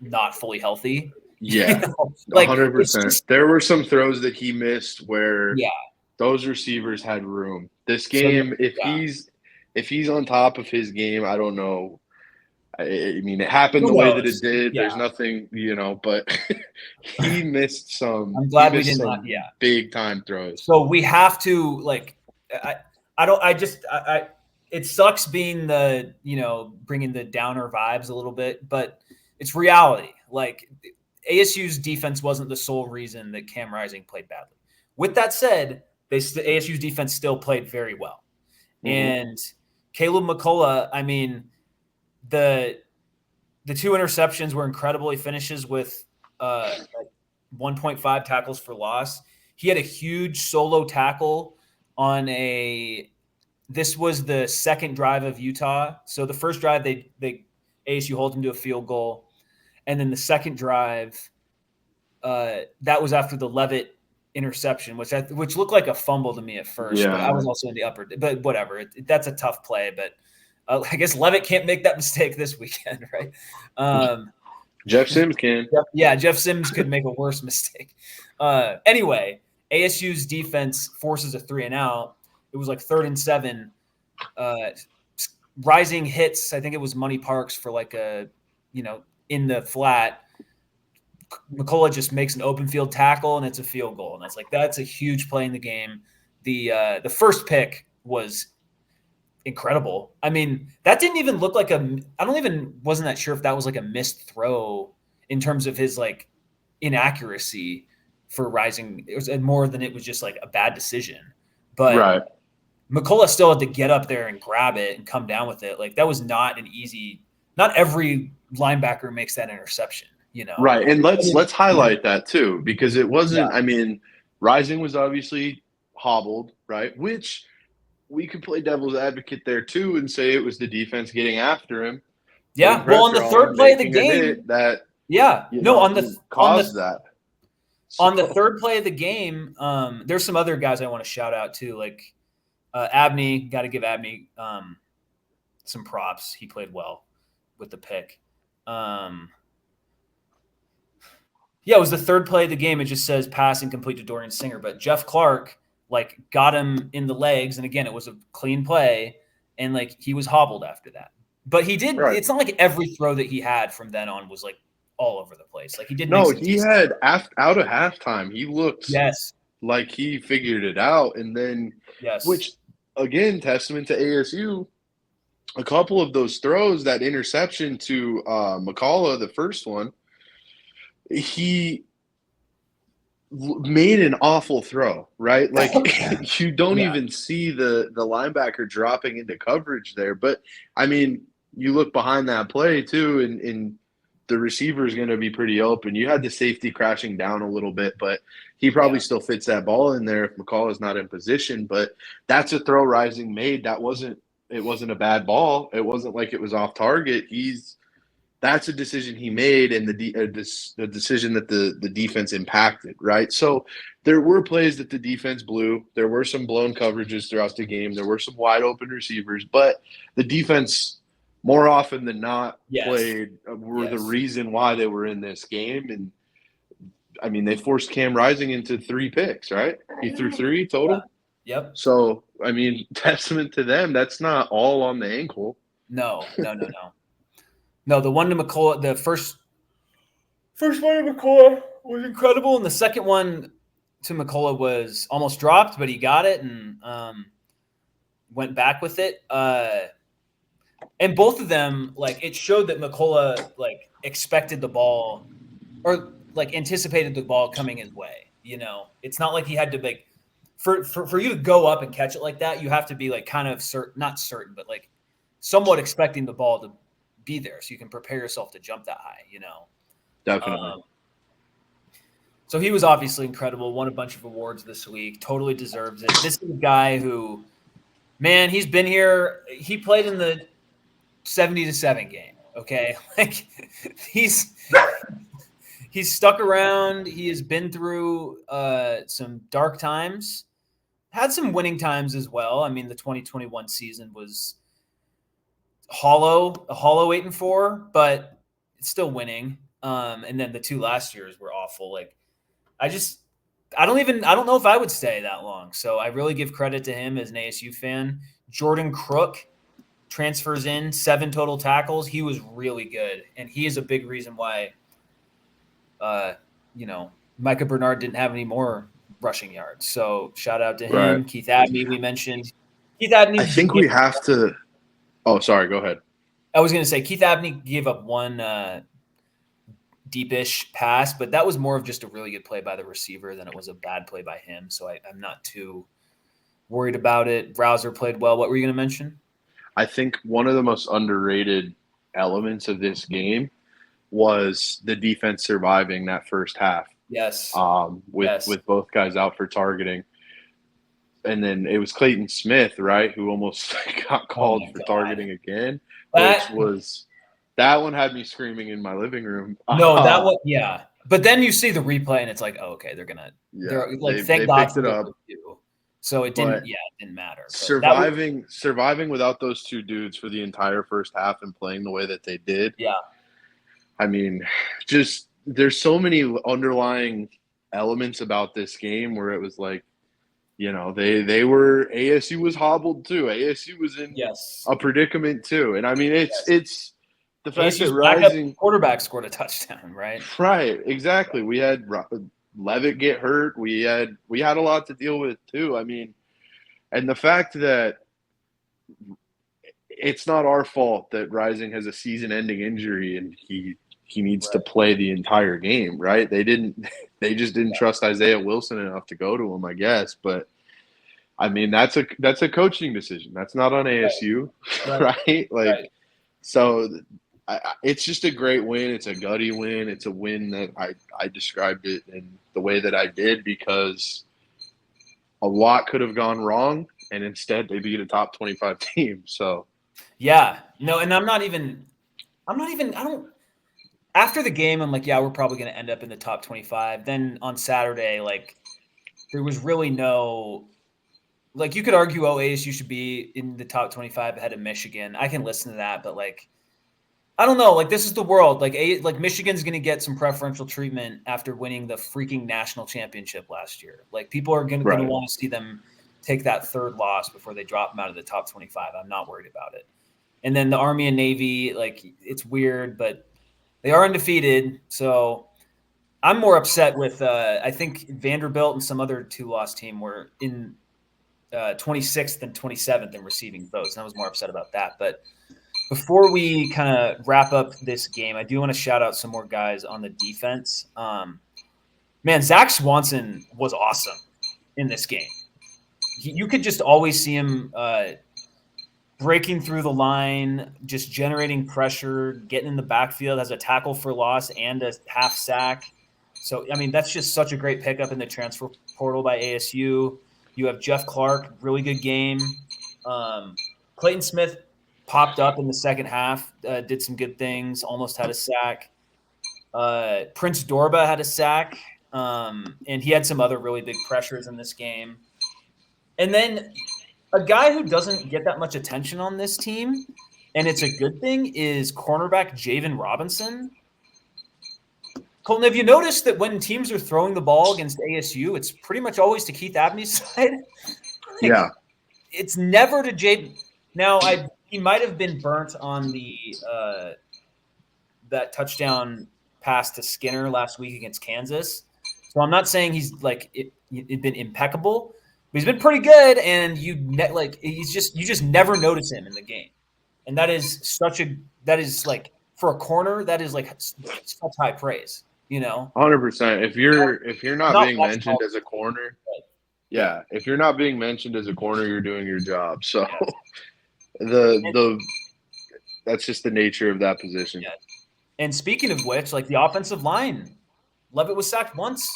not fully healthy. You Yeah. know, like it's 100%. just There were some throws that he missed where yeah. those receivers had room. This So game, yeah, if he's on top of his game, I don't know. I mean, it happened who the way that it knows? did. Yeah, There's nothing, but I'm he glad we missed did not. some Yeah, big time throws. so we have to I I don't I just I it sucks being the bringing the downer vibes a little bit, but it's reality. Like ASU's defense wasn't the sole reason that Cam Rising played badly. With that said, ASU's defense still played very well, Mm-hmm. and Caleb McCullough. I mean the the two interceptions were incredible. He finishes with 1.5 tackles for loss. He had a huge solo tackle on a. This was the second drive of Utah. So the first drive they ASU holds him to a field goal, and then the second drive that was after the Leavitt interception, which looked like a fumble to me at first, but I Yeah. was also in the upper. But whatever, that's a tough play. But I guess Leavitt can't make that mistake this weekend, right? Jeff Sims can. Yeah, Jeff Sims could make a worse mistake. Anyway, ASU's defense forces a 3-and-out. It was like 3rd and 7. Uh, Rising hits, I think it was Money Parks for like in the flat. McCullough just makes an open field tackle and it's a field goal. And that's a huge play in the game. The first pick was incredible. I mean, that didn't even look like wasn't that sure if that was like a missed throw in terms of his like inaccuracy for Rising. It was more than it was just like a bad decision. But Right. McCullough still had to get up there and grab it and come down with it. Like that was not every linebacker makes that interception, you know. Right. And I let's mean, highlight that too, because it yeah. wasn't, I mean, Rising was obviously hobbled, right? Which we could play devil's advocate there too and say it was the defense getting after him, putting Yeah. Well, on pressure the on third him, play of the making a game, hit that, yeah. No, on caused the that. on the So, third play of the game, there's some other guys I want to shout out too, like Abney. Got to give Abney some props. He played well with the pick. Yeah, it was the third play of the game. It just says pass incomplete to Dorian Singer, but Jeff Clark got him in the legs, and again, it was a clean play, and he was hobbled after that. But he did. right. It's not like every throw that he had from then on was like all over the place. Like he did make No, some he decent. had out of halftime, he looked Yes. like he figured it out. And then, Yes. which again, testament to ASU, a couple of those throws, that interception to McCullough, the first one, he made an awful throw, right? Like you don't Yeah. even see the linebacker dropping into coverage there. But I mean, you look behind that play too, and the receiver is going to be pretty open. You had the safety crashing down a little bit, but he probably Yeah. still fits that ball in there if McCall is not in position. But that's a throw Rising made. It wasn't a bad ball. It wasn't like it was off target. That's a decision he made, and the decision that the defense impacted, right? So there were plays that the defense blew. There were some blown coverages throughout the game. There were some wide open receivers, but the defense, more often than not, Yes. were the Yes. reason why they were in this game. And I mean, they forced Cam Rising into 3 picks, right? He threw 3 Yeah. total. Yep. So I mean, testament to them. That's not all on the ankle. No. No. No. No. No. The one to McCullough, the first one to McCullough was incredible, and the second one to McCullough was almost dropped, but he got it and went back with it. And both of them, it showed that McCullough expected the ball or anticipated the ball coming his way. You know, it's not like he had to for you to go up and catch it like that. You have to be kind of not certain, but somewhat expecting the ball to be there, so you can prepare yourself to jump that high. You know, Definitely. So he was obviously incredible, won a bunch of awards this week, totally deserves it. This is a guy who, man, he's been here. He played in the 70-7 game, okay? Like he's stuck around. He has been through some dark times, had some winning times as well. I mean, the 2021 season was a hollow 8-4, but it's still winning. And then the 2 last years were awful. Like I don't know if I would stay that long. So I really give credit to him as an ASU fan. Jordan Crook transfers in 7 total tackles. He was really good, and he is a big reason why Micah Bernard didn't have any more rushing yards. So shout out to him. Right. Keith Abney, we mentioned. Keith Abney. I think we have to. Oh, sorry. Go ahead. I was going to say Keith Abney gave up one deepish pass, but that was more of just a really good play by the receiver than it was a bad play by him. So I'm not too worried about it. Browser played well. What were you going to mention? I think one of the most underrated elements of this game was the defense surviving that first half. Yes. With both guys out for targeting. And then it was Clayton Smith, right, who almost got called for targeting again, that one had me screaming in my living room. No, that one, yeah. But then you see the replay and it's like, oh, okay, they're like, thank God picked it up. So it didn't matter. Surviving without those 2 dudes for the entire first half and playing the way that they did. Yeah. I mean, just there's so many underlying elements about this game where it was like, they were ASU was hobbled too. ASU was in a predicament too. And I mean, it's the fact ASU's that Rising quarterback scored a touchdown, right? Right, exactly. We had Leavitt get hurt. We had a lot to deal with too. I mean, and the fact that it's not our fault that Rising has a season-ending injury and he needs to play the entire game, right? They just didn't trust Isaiah Wilson enough to go to him, I guess. But I mean, that's a coaching decision. That's not on ASU, right? So it's just a great win. It's a gutty win. It's a win that I described it in the way that I did because a lot could have gone wrong, and instead they beat a top 25 team. So yeah, no, and after the game, I'm like, yeah, we're probably going to end up in the top 25. Then on Saturday, like, there was really no, like, you could argue, oh, ASU should be in the top 25 ahead of Michigan. I can listen to that, but like, I don't know. Like, this is the world. Like Michigan's going to get some preferential treatment after winning the freaking national championship last year. Like, people are going to want to see them take that 3rd loss before they drop them out of the top 25. I'm not worried about it. And then the Army and Navy, like, it's weird, but they are undefeated. So I'm more upset with I think Vanderbilt and some other 2-loss team were in 26th and 27th in receiving votes. And I was more upset about that. But before we kind of wrap up this game, I do want to shout out some more guys on the defense. Man, Zach Swanson was awesome in this game. You could just always see him breaking through the line, just generating pressure, getting in the backfield, has a tackle for loss and a half sack. So, I mean, that's just such a great pickup in the transfer portal by ASU. You have Jeff Clark, really good game. Clayton Smith popped up in the second half, did some good things, almost had a sack. Prince Dorba had a sack, and he had some other really big pressures in this game. And then a guy who doesn't get that much attention on this team, and it's a good thing, is cornerback Javen Robinson. Colton, have you noticed that when teams are throwing the ball against ASU, it's pretty much always to Keith Abney's side? Yeah. It's never to Jaden. Now, he might have been burnt on the that touchdown pass to Skinner last week against Kansas. So I'm not saying he's like it'd been impeccable, but he's been pretty good. And you just never notice him in the game, and that is like for a corner that is like such high praise. 100%. If you're not being mentioned as a corner, if you're not being mentioned as a corner, you're doing your job. So that's just the nature of that position. Yeah. And speaking of which, like the offensive line, Leavitt was sacked once.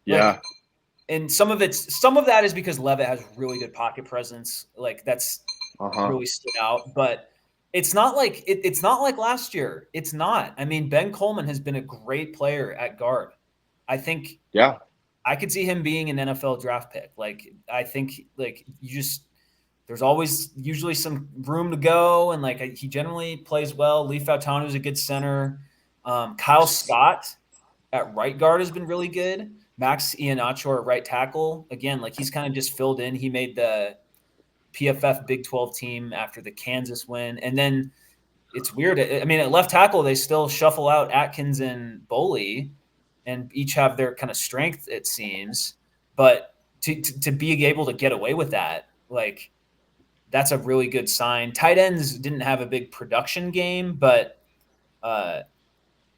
Yeah. And some of that is because Levitt has really good pocket presence. Like that's Uh-huh. really stood out. But it's not like it's not like last year. It's not. I mean, Ben Coleman has been a great player at guard. I think Yeah. I could see him being an NFL draft pick. Like I think like you just there's always usually some room to go, and like he generally plays well. Lee Fautanu is a good center. Kyle Scott at right guard has been really good. Max Iannaccio at right tackle. Again, like he's kind of just filled in. He made the PFF Big 12 team after the Kansas win. And then it's weird. I mean, at left tackle, they still shuffle out Atkins and Boley and each have their kind of strength, it seems. But to be able to get away with that, like, that's a really good sign. Tight ends didn't have a big production game, but uh,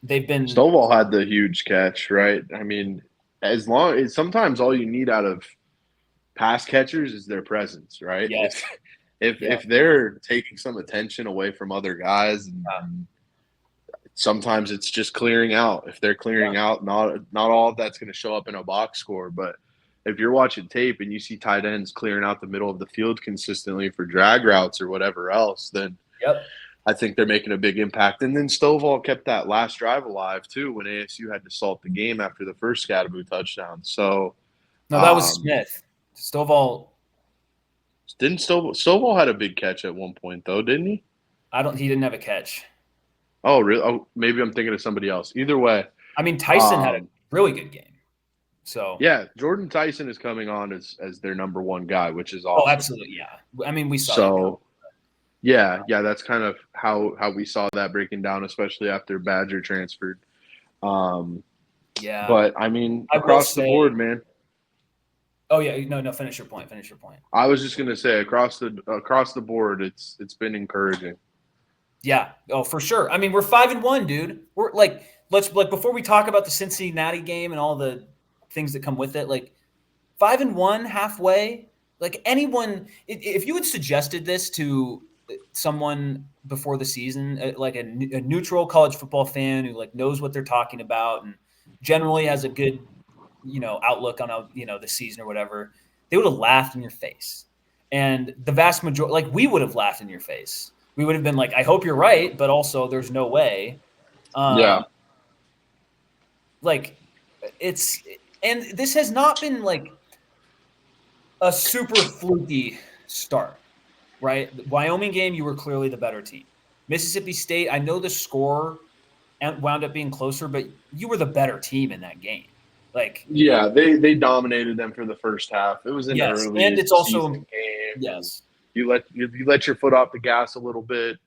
they've been Stovall had the huge catch, right? I mean, as long as sometimes all you need out of pass catchers is their presence, right? yeah, yeah, If they're taking some attention away from other guys, and sometimes it's just clearing out. If they're clearing out, not all of that's going to show up in a box score, but if you're watching tape and you see tight ends clearing out the middle of the field consistently for drag routes or whatever else, then yep. I think they're making a big impact. And then Stovall kept that last drive alive too when ASU had to salt the game after the first Skattebo touchdown. So No, that was Smith. Stovall. didn't Stovall had a big catch at one point though, didn't he? He didn't have a catch. Oh, really? Oh, maybe I'm thinking of somebody else. Either way, I mean, Tyson had a really good game. So yeah, Jordan Tyson is coming on as their number one guy, which is oh, awesome. absolutely, yeah. I mean, we saw So yeah, that's kind of how we saw that breaking down, especially after Badger transferred. yeah. But I mean, I will across the say, board, man. oh yeah, no, finish your point. Finish your point. I was just gonna say across the board, it's been encouraging. Yeah. Oh, for sure. I mean, we're 5-1, dude. We're like, let's like before we talk about the Cincinnati game and all the things that come with it, like 5-1 halfway. Like anyone, if you had suggested this to someone before the season, like a neutral college football fan who like knows what they're talking about and generally has a good, outlook on the season or whatever, they would have laughed in your face. And the vast majority, like we would have laughed in your face. We would have been like, I hope you're right, but also there's no way. Yeah. Like it's, and this has not been like a super fluky start, right? The Wyoming game, you were clearly the better team. Mississippi State, I know the score wound up being closer, but you were the better team in that game. Like, Yeah, they dominated them for the first half. It was an yes, early and it's also season game. yes, You let your foot off the gas a little bit.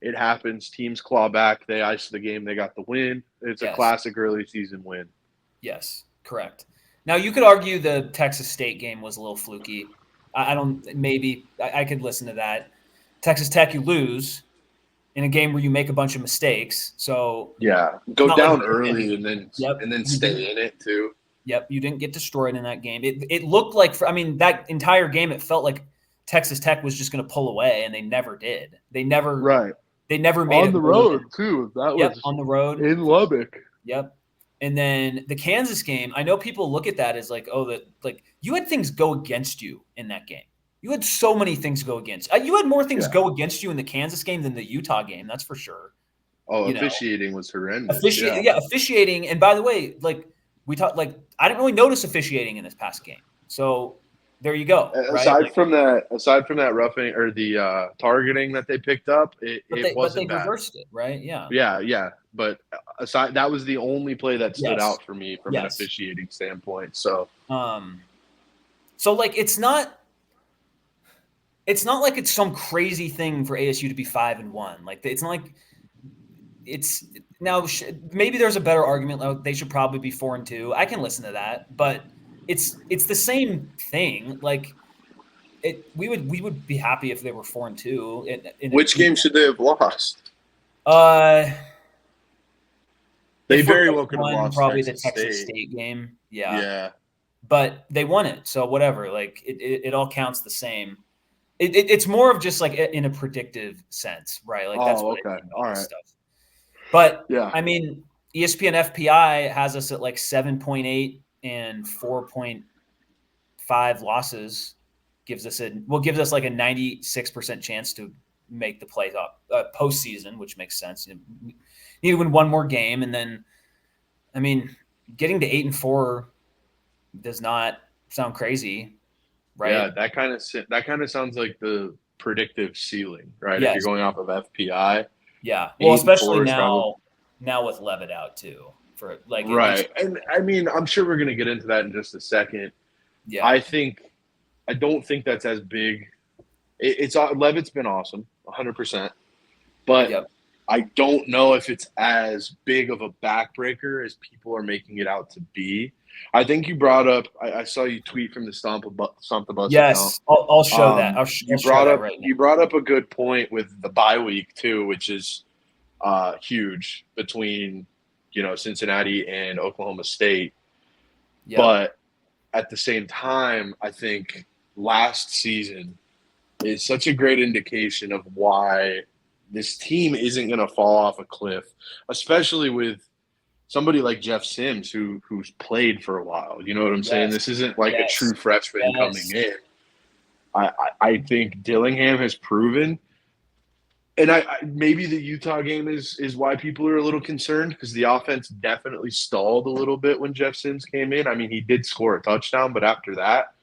It happens. Teams claw back. They ice the game. They got the win. It's a yes, classic early season win. yes, correct. Now you could argue the Texas State game was a little fluky. I don't maybe I could listen to that. Texas Tech, you lose in a game where you make a bunch of mistakes. So Yeah, go not down like early and yep, then stay in it too. Yep, you didn't get destroyed in that game. It looked like that entire game it felt like Texas Tech was just going to pull away, and they never did. They never made on it the road too. That Yep, was on the road in Lubbock. Yep. And then the Kansas game, I know people look at that as like, oh, that like you had things go against you in that game. You had so many things go against. You had more things go against you in the Kansas game than the Utah game. That's for sure. Oh, officiating was horrendous. Officiating. And by the way, like we talked, like I didn't really notice officiating in this past game. So there you go. Aside from that roughing or the targeting that they picked up, it wasn't bad. Reversed it, right? Yeah. Yeah. But aside, that was the only play that stood out for me from an officiating standpoint. So, so like it's not like it's some crazy thing for ASU to be 5-1. Like it's not like it's now maybe there's a better argument like they should probably be 4-2. I can listen to that, but it's the same thing. Like we would be happy if they were 4-2. Which game should they have lost? They very well could have lost probably the Texas State game. Yeah. But they won it, so whatever. Like it all counts the same. It's more of just like in a predictive sense, right? Like that's what okay. All right. Stuff. But yeah, I mean, ESPN FPI has us at like 7.8 and 4.5 losses gives us like a 96% chance to make the playoff postseason, which makes sense. You need to win one more game, and then, I mean, getting to 8-4 does not sound crazy, right? Yeah, that kind of sounds like the predictive ceiling, right? If you're Yes. going off of FPI, Yeah. Well, 8-4 especially is probably now with Levitt out too. For like it's right. And I mean, I'm sure we're going to get into that in just a second. yeah. I think I don't think that's as big. It's Levitt's been awesome, 100%, but Yep. I don't know if it's as big of a backbreaker as people are making it out to be. I think you brought up. I saw you tweet from the Stomp the Bus account. Yes. I'll show that. I'll share that right now. You brought up a good point with the bye week too, which is huge between Cincinnati and Oklahoma State. Yep. But at the same time, I think last season is such a great indication of why this team isn't going to fall off a cliff, especially with somebody like Jeff Sims who's played for a while. You know what I'm saying? Yes. This isn't like a Yes. true freshman coming Yes. in. I think Dillingham has proven, and I maybe the Utah game is why people are a little concerned, because the offense definitely stalled a little bit when Jeff Sims came in. I mean, he did score a touchdown, but after that,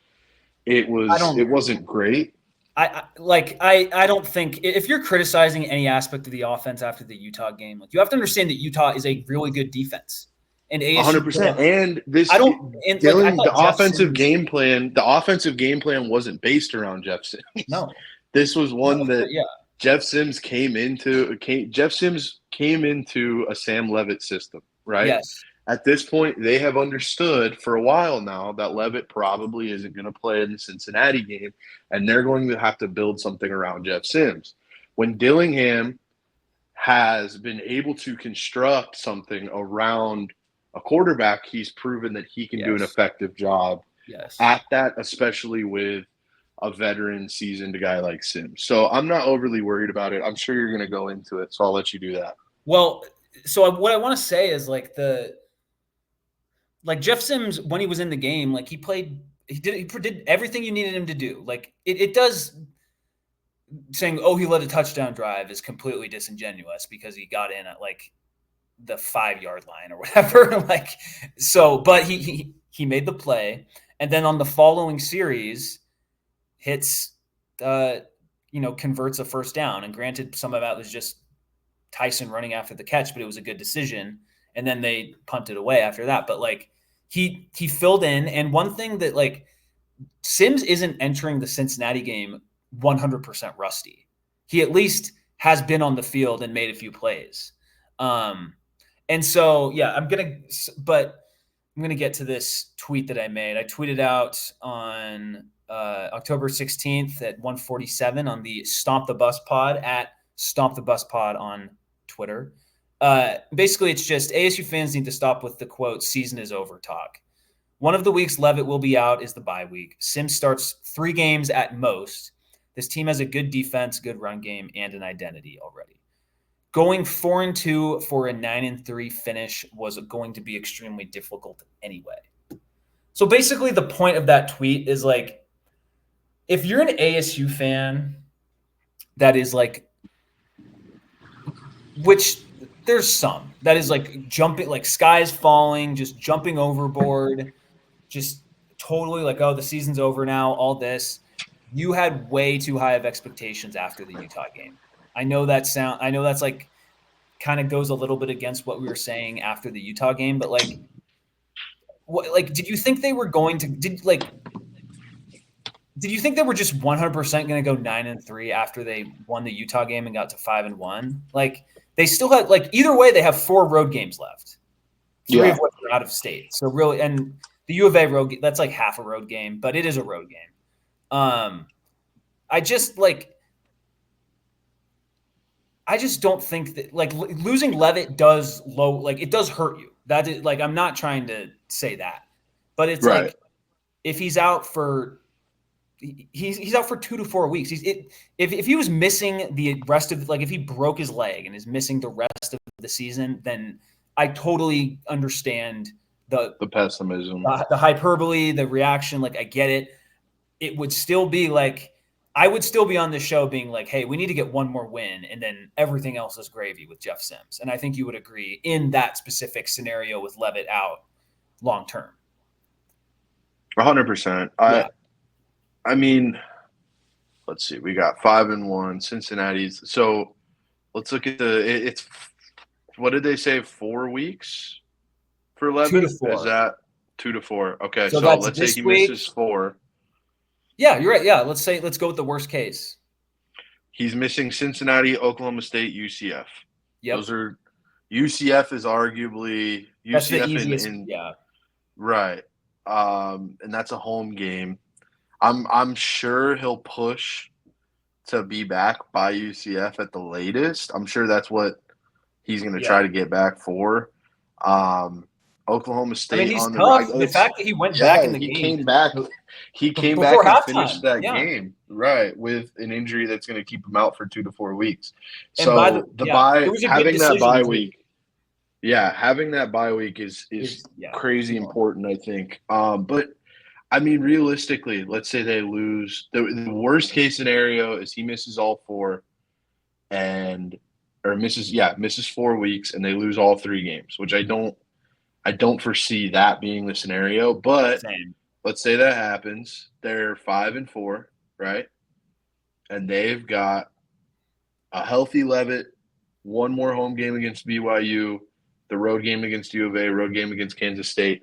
it wasn't great. I don't think, if you're criticizing any aspect of the offense after the Utah game, like, you have to understand that Utah is a really good defense, and ASU. 100%. And this I don't. And like, I Dylan, the thought Jeff offensive Sims, game plan, wasn't based around Jeff Sims. no, This was one that yeah, Jeff Sims came into a Sam Leavitt system, right? yes, At this point, they have understood for a while now that Leavitt probably isn't going to play in the Cincinnati game, and they're going to have to build something around Jeff Sims. When Dillingham has been able to construct something around a quarterback, he's proven that he can do an effective job at that, especially with a veteran, seasoned guy like Sims. So I'm not overly worried about it. I'm sure you're going to go into it, so I'll let you do that. Well, so what I want to say is, like, Jeff Sims, when he was in the game, like, he did everything you needed him to do. Like, it does. Saying, oh, he led a touchdown drive is completely disingenuous because he got in at like the 5-yard line or whatever. Like, so, but he made the play, and then on the following series, hits, converts a first down. And granted, some of that was just Tyson running after the catch, but it was a good decision. And then they punted away after that. But like, he filled in. And one thing that, like, Sims isn't entering the Cincinnati game 100% rusty. He at least has been on the field and made a few plays. And so, yeah, I'm going to get to this tweet that I made. I tweeted out on October 16th at 1:47 on the Stomp the Bus pod, at Stomp the Bus pod on Twitter. Basically, it's just ASU fans need to stop with the quote, "season is over" talk. One of the weeks Leavitt will be out is the bye week. Sims starts 3 games at most. This team has a good defense, good run game, and an identity already. Going 4-2 for a 9-3 finish was going to be extremely difficult anyway. So basically, the point of that tweet is, like, if you're an ASU fan that is like, which there's some that is like jumping, like sky's falling, just jumping overboard, just totally like, oh, the season's over now, all this. You had way too high of expectations after the Utah game. I know that's like kind of goes a little bit against what we were saying after the Utah game, but like, did you think they were going to, did you think they were just 100% going to go 9-3 after they won the Utah game and got to 5-1? Like, they still had, like, either way, they have 4 road games left, 3 of which are out of state. So really, and the U of A road, that's like half a road game, but it is a road game. I just don't think that, like, losing Leavitt does it does hurt you. That is, like, I'm not trying to say that, but it's right. Like, if he's out for, he's out for 2 to 4 weeks. If he was missing the rest of, like, if he broke his leg and is missing the rest of the season, then I totally understand the The pessimism. the hyperbole, the reaction. Like I get it. It would still be like I would still be on the show being like, hey, we need to get one more win, and then everything else is gravy with Jeff Sims. And I think you would agree in that specific scenario with Leavitt out long term. 100%. Yeah. I mean, let's see. We got 5-1 Cincinnati's. So let's look at it's what did they say? 4 weeks for 2 to Leavitt? 4. Is that 2 to 4? Okay, So so that's let's say this he week. misses 4. Yeah, you're right. Yeah, let's go with the worst case. He's missing Cincinnati, Oklahoma State, UCF. Yep. Those are UCF is arguably That's the UCF easiest. in Yeah. right. And that's a home game. I'm sure he'll push to be back by UCF at the latest. I'm sure that's what he's going to try to get back for. Oklahoma I State mean, he's on tough. the The fact that he went back in the he game came back. He came before back and halftime. finished that Yeah. game right with an injury that's going to keep him out for 2 to 4 weeks. And by So the it bye, was a good having that decision bye too. week, having that bye week is crazy important, I think. But I mean, realistically, let's say they lose. The worst case scenario is he misses all 4, or misses 4 weeks, and they lose all 3 games, which I don't foresee that being the scenario. But let's say that happens. They're 5-4, right? And they've got a healthy Leavitt, one more home game against BYU, the road game against U of A, road game against Kansas State.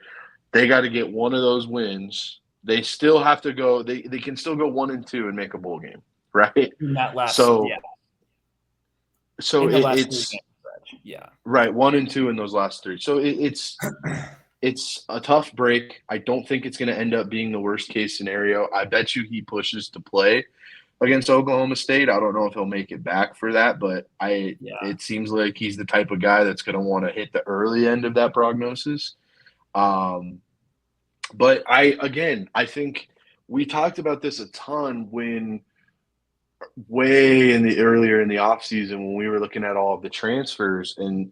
They got to get one of those wins. They still have to go. They can still go 1-2 and make a bowl game, right? In that last, so in the last it's 3 games, yeah, right, 1-2 in those last 3. So it's a tough break. I don't think it's going to end up being the worst case scenario. I bet you he pushes to play against Oklahoma State. I don't know if he'll make it back for that, but it seems like he's the type of guy that's going to want to hit the early end of that prognosis. But I think we talked about this a ton when way earlier in the offseason when we were looking at all of the transfers, and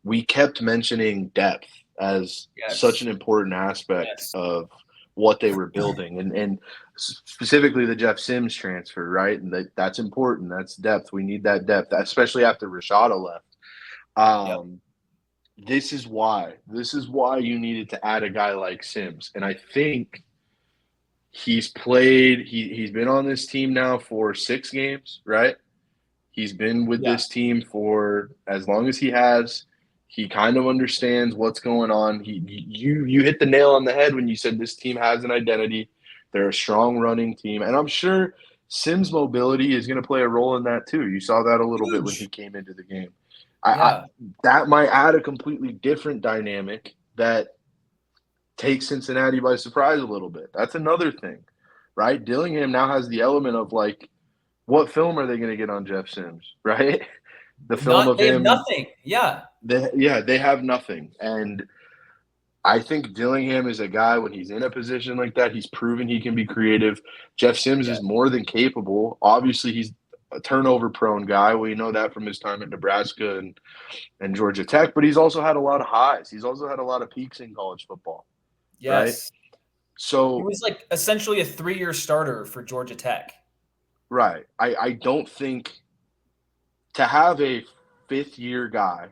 we kept mentioning depth as such an important aspect of what they were building, and specifically the Jeff Sims transfer, right? And that's important. That's depth. We need that depth, especially after Rashada left. This is why you needed to add a guy like Sims. And I think he's been on this team now for 6 games, right? He's been with this team for as long as he has. He kind of understands what's going on. You hit the nail on the head when you said this team has an identity. They're a strong running team. And I'm sure Sims' mobility is going to play a role in that too. You saw that a little bit when he came into the game. That might add a completely different dynamic that takes Cincinnati by surprise a little bit. That's another thing, right? Dillingham now has the element of like, what film are they going to get on Jeff Sims, right? The film of him. They have nothing. They have nothing. And I think Dillingham is a guy, when he's in a position like that, he's proven he can be creative. Jeff Sims is more than capable. Obviously, he's a turnover-prone guy. We know that from his time at Nebraska and Georgia Tech, but he's also had a lot of highs. He's also had a lot of peaks in college football. Yes. Right? So he was like essentially a 3-year starter for Georgia Tech. Right. I don't think to have a 5th-year guy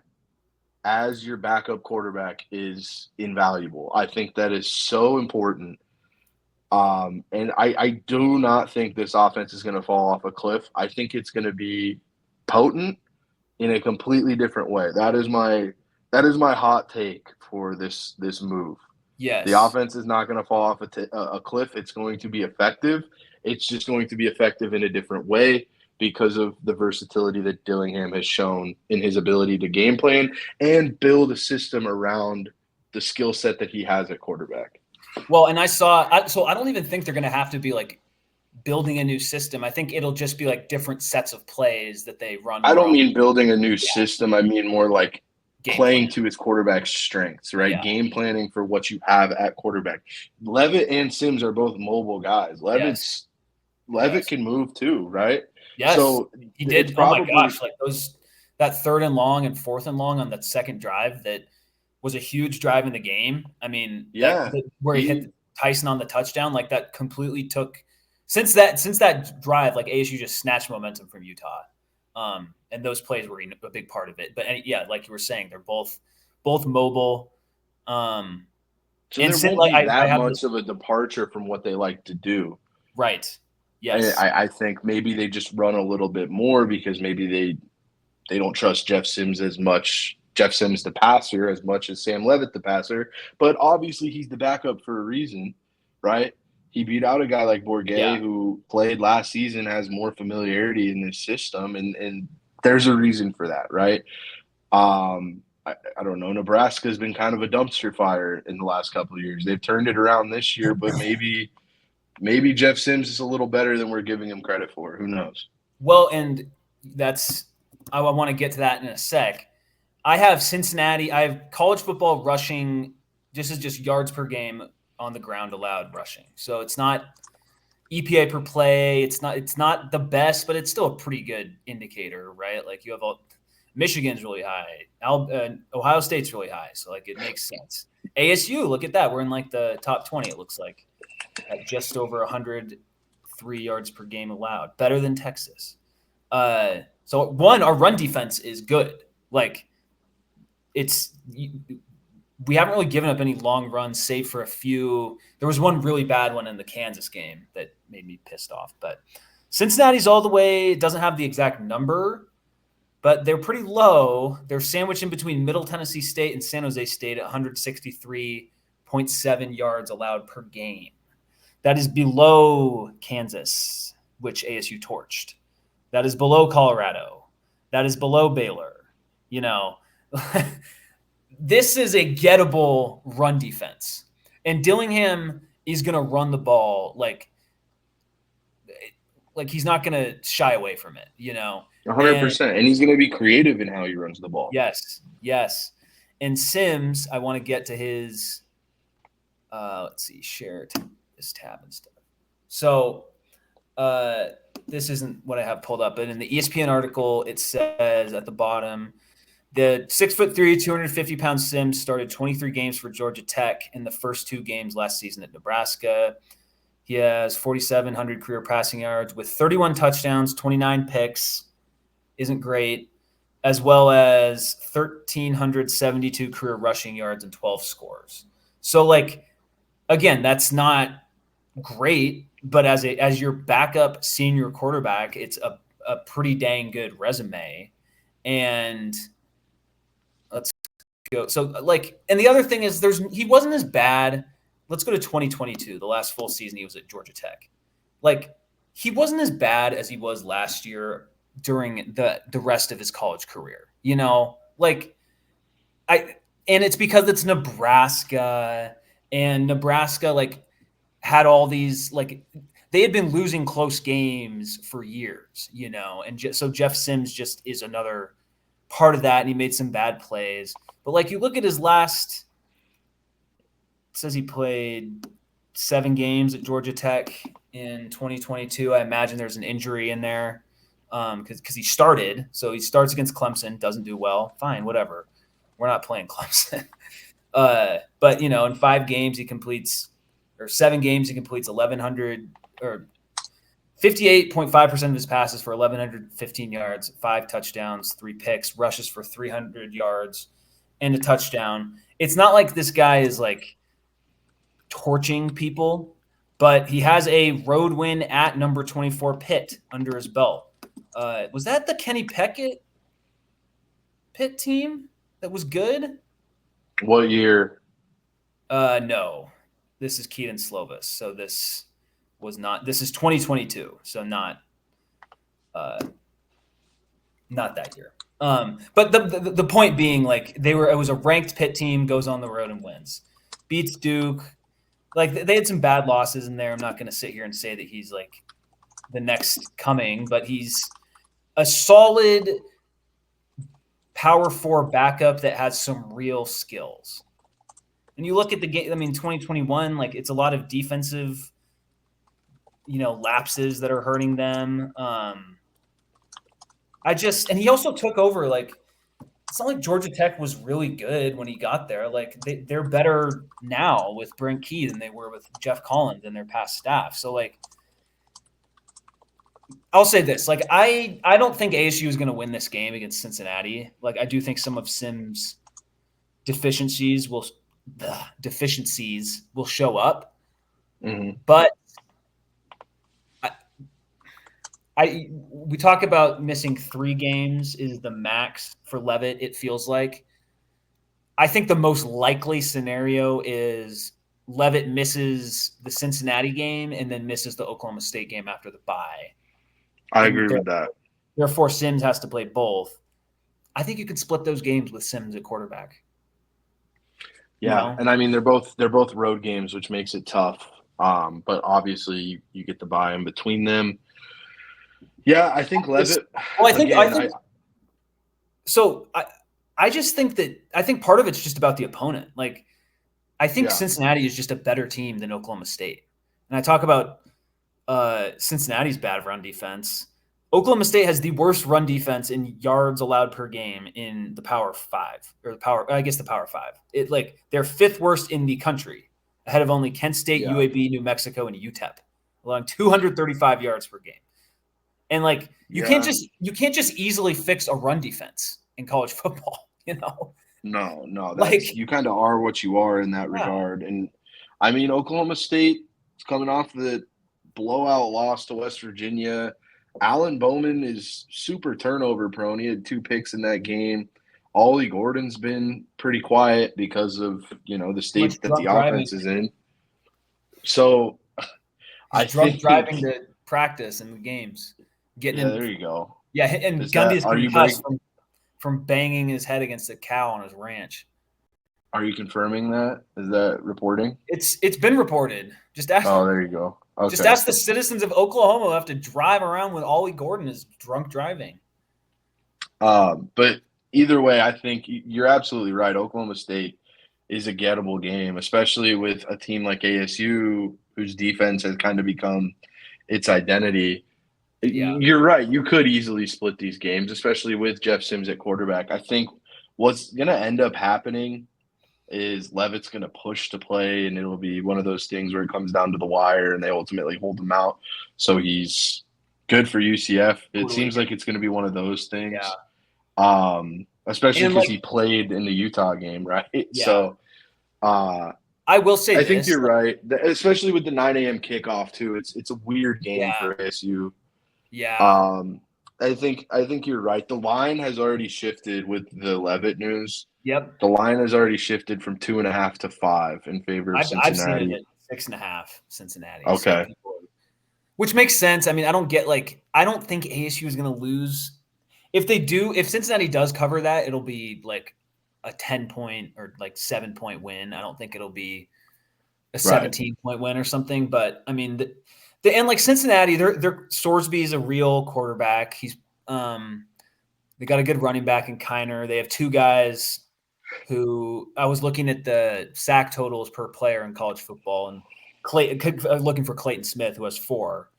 as your backup quarterback is invaluable. I think that is so important. And I do not think this offense is going to fall off a cliff. I think it's going to be potent in a completely different way. That is my hot take for this move. Yes. The offense is not going to fall off a cliff. It's going to be effective. It's just going to be effective in a different way because of the versatility that Dillingham has shown in his ability to game plan and build a system around the skill set that he has at quarterback. Well, and so I don't even think they're going to have to be like building a new system. I think it'll just be like different sets of plays that they run. I don't mean building a new system. I mean more like playing to his quarterback's strengths, right? Yeah. Game planning for what you have at quarterback. Leavitt and Sims are both mobile guys. Leavitt can move too, right? Yes. So he did. Oh my gosh. Like that 3rd and long and 4th and long on that second drive that was a huge drive in the game. I mean, Yeah, where he hit he Tyson on the touchdown, like that completely took since that drive, like ASU just snatched momentum from Utah. And those plays were a big part of it. But yeah, like you were saying, they're both mobile. Um, so and there Sim, won't like be I that have much this of a departure from what they like to do. right. I, Yes. I I think maybe they just run a little bit more because maybe they don't trust Jeff Sims as much. Jeff Sims, the passer, as much as Sam Leavitt, the passer. But obviously, he's the backup for a reason, right? He beat out a guy like Bourget, Yeah. who played last season, has more familiarity in this system, and there's a reason for that, right? I don't know. Nebraska's been kind of a dumpster fire in the last couple of years. They've turned it around this year, but maybe Jeff Sims is a little better than we're giving him credit for. Who knows? Well, and that's I want to get to that in a sec. I have Cincinnati. I have college football rushing. This is just yards per game on the ground allowed rushing. So it's not EPA per play. It's not the best, but it's still a pretty good indicator, right? Like you have Michigan's really high. Ohio State's really high. So like it makes sense. ASU, look at that. We're in like the top 20, it looks like, at just over 103 yards per game allowed. Better than Texas. So one, our run defense is good. Like it's we haven't really given up any long runs, save for a few. There was one really bad one in the Kansas game that made me pissed off. But Cincinnati's all the way. It doesn't have the exact number, but they're pretty low. They're sandwiched in between Middle Tennessee State and San Jose State at 163.7 yards allowed per game. That is below Kansas, which ASU torched. That is below Colorado. That is below Baylor. You know, this is a gettable run defense. And Dillingham is going to run the ball like he's not going to shy away from it, you know. And 100%. And he's going to be creative in how he runs the ball. yes, yes. And Sims, I want to get to his let's see, share this tab and stuff. So this isn't what I have pulled up, but in the ESPN article, it says at the bottom, the 6'3", 250-pound Sims started 23 games for Georgia Tech in the first 2 games last season at Nebraska. He has 4,700 career passing yards with 31 touchdowns, 29 picks, isn't great, as well as 1,372 career rushing yards and 12 scores. So, like, again, that's not great, but as your backup senior quarterback, it's a pretty dang good resume. And let's go. So like, and the other thing is he wasn't as bad. Let's go to 2022, the last full season he was at Georgia Tech. Like he wasn't as bad as he was last year during the rest of his college career. You know, like and it's because it's Nebraska, and Nebraska like had all these like they had been losing close games for years, you know, and so Jeff Sims just is another part of that, and he made some bad plays. But like you look at his last, it says he played 7 games at Georgia Tech in 2022. I imagine there's an injury in there because he started. So he starts against Clemson, doesn't do well. Fine, whatever. We're not playing Clemson. But, you know, in 5 games he completes – or 7 games he completes 1,100 or 58.5% of his passes for 1,115 yards, 5 touchdowns, 3 picks, rushes for 300 yards, and a touchdown. It's not like this guy is like torching people, but he has a road win at number 24 Pitt under his belt. Was that the Kenny Pickett Pitt team that was good? What year? No. This is Keaton Slovis. So this was not. This is 2022. So not that year. But the point being, like it was a ranked Pitt team, goes on the road and wins, beats Duke. Like they had some bad losses in there. I'm not going to sit here and say that he's like the next coming, but he's a solid power 4 backup that has some real skills. And you look at the game, I mean, 2021, like it's a lot of defensive, you know, lapses that are hurting them. And he also took over, like, it's not like Georgia Tech was really good when he got there. Like they're better now with Brent Key than they were with Jeff Collins and their past staff. So like I'll say this: like I don't think ASU is going to win this game against Cincinnati. Like I do think some of Sim's deficiencies will show up, Mm-hmm. but we talk about missing 3 games is the max for Leavitt. It feels like. I think the most likely scenario is Leavitt misses the Cincinnati game and then misses the Oklahoma State game after the bye. I And agree with that. therefore, Sims has to play both. I think you could split those games with Sims at quarterback. Yeah, and I mean they're both road games, which makes it tough. But obviously you get the bye in between them. Yeah, I think Leavitt Well, again. so. I just think part of it's just about the opponent. Like, I think Yeah. Cincinnati is just a better team than Oklahoma State. And I talk about Cincinnati's bad run defense. Oklahoma State has the worst run defense in yards allowed per game in the Power 5 or the Power 5. They're 5th worst in the country, ahead of only Kent State, Yeah. UAB, New Mexico, and UTEP, allowing 235 yards per game. And like you can't just easily fix a run defense in college football, you know? No, Like, you kind of are what you are in that yeah, regard. And I mean, Oklahoma State is coming off the blowout loss to West Virginia. Alan Bowman is super turnover prone. He had 2 picks in that game. Ollie Gordon's been pretty quiet because of the too much state that the drunk driving. offense is in. So He's I drunk think, driving to practice and the games, getting yeah, in. there you go. Yeah, and Is that Gundy's concussed from banging his head against a cow on his ranch. are you confirming that? Is that reporting? It's been reported. Oh, there you go. Just Okay. ask the citizens of Oklahoma who have to drive around when Ollie Gordon is drunk driving. But either way, I think you're absolutely right. Oklahoma State is a gettable game, especially with a team like ASU, whose defense has kind of become its identity. Yeah, You're right. You could easily split these games, especially with Jeff Sims at quarterback. I think what's going to end up happening is Leavitt's going to push to play, and it'll be one of those things where it comes down to the wire, and they ultimately hold him out. So he's good for UCF. It totally. seems like it's going to be one of those Yeah, things, especially and because he played in the Utah game, right? yeah. So I will say I think this. you're right, especially with the 9 a.m. kickoff too. It's a weird game Yeah, for ASU. yeah. I think you're right. The line has already shifted with the Leavitt news. Yep. The line has already shifted from 2.5 to 5 in favor of I've seen it Cincinnati. at 6.5 Cincinnati. So Okay. which makes sense. I mean, I don't think ASU is going to lose. If Cincinnati does cover that, it'll be like a 10-point or like 7-point win. I don't think it'll be a Right. 17-point win or something. But I mean, and like Cincinnati, their Sorsby is a real quarterback. They got a good running back in Kiner. They have 2 guys who I was looking at the sack totals per player in college football, and looking for Clayton Smith, who has 4.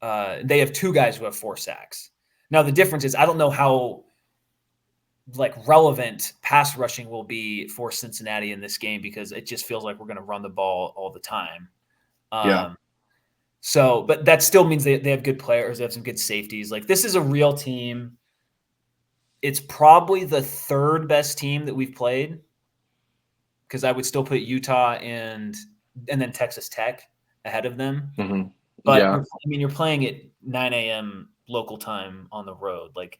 They have 2 guys who have 4 sacks. Now the difference is I don't know how like relevant pass rushing will be for Cincinnati in this game because it just feels like we're going to run the ball all the time. Yeah. So, but that still means they have good players. They have some good safeties. Like this is a real team. It's probably the 3rd best team that we've played because I would still put Utah and then Texas Tech ahead of them. Mm-hmm. But Yeah. you're playing at 9 a.m. local time on the road. Like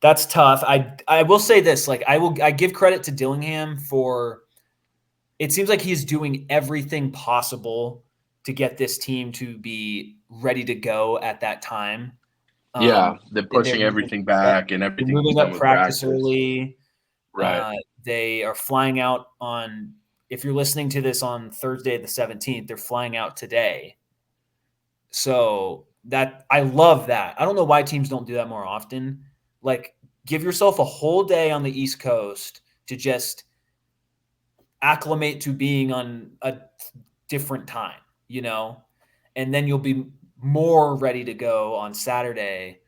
that's tough. I will say this. Like I give credit to Dillingham for. It seems like he's doing everything possible to get this team to be ready to go at that time. Yeah. They're They're pushing everything back and they're everything's moving done up with practice practice. early. Right. They are flying out on. If you're listening to this on Thursday the 17th, they're flying out today. So that I love that. I don't know why teams don't do that more often. Like give yourself a whole day on the East Coast to just acclimate to being on a different time, and then you'll be more ready to go on Saturday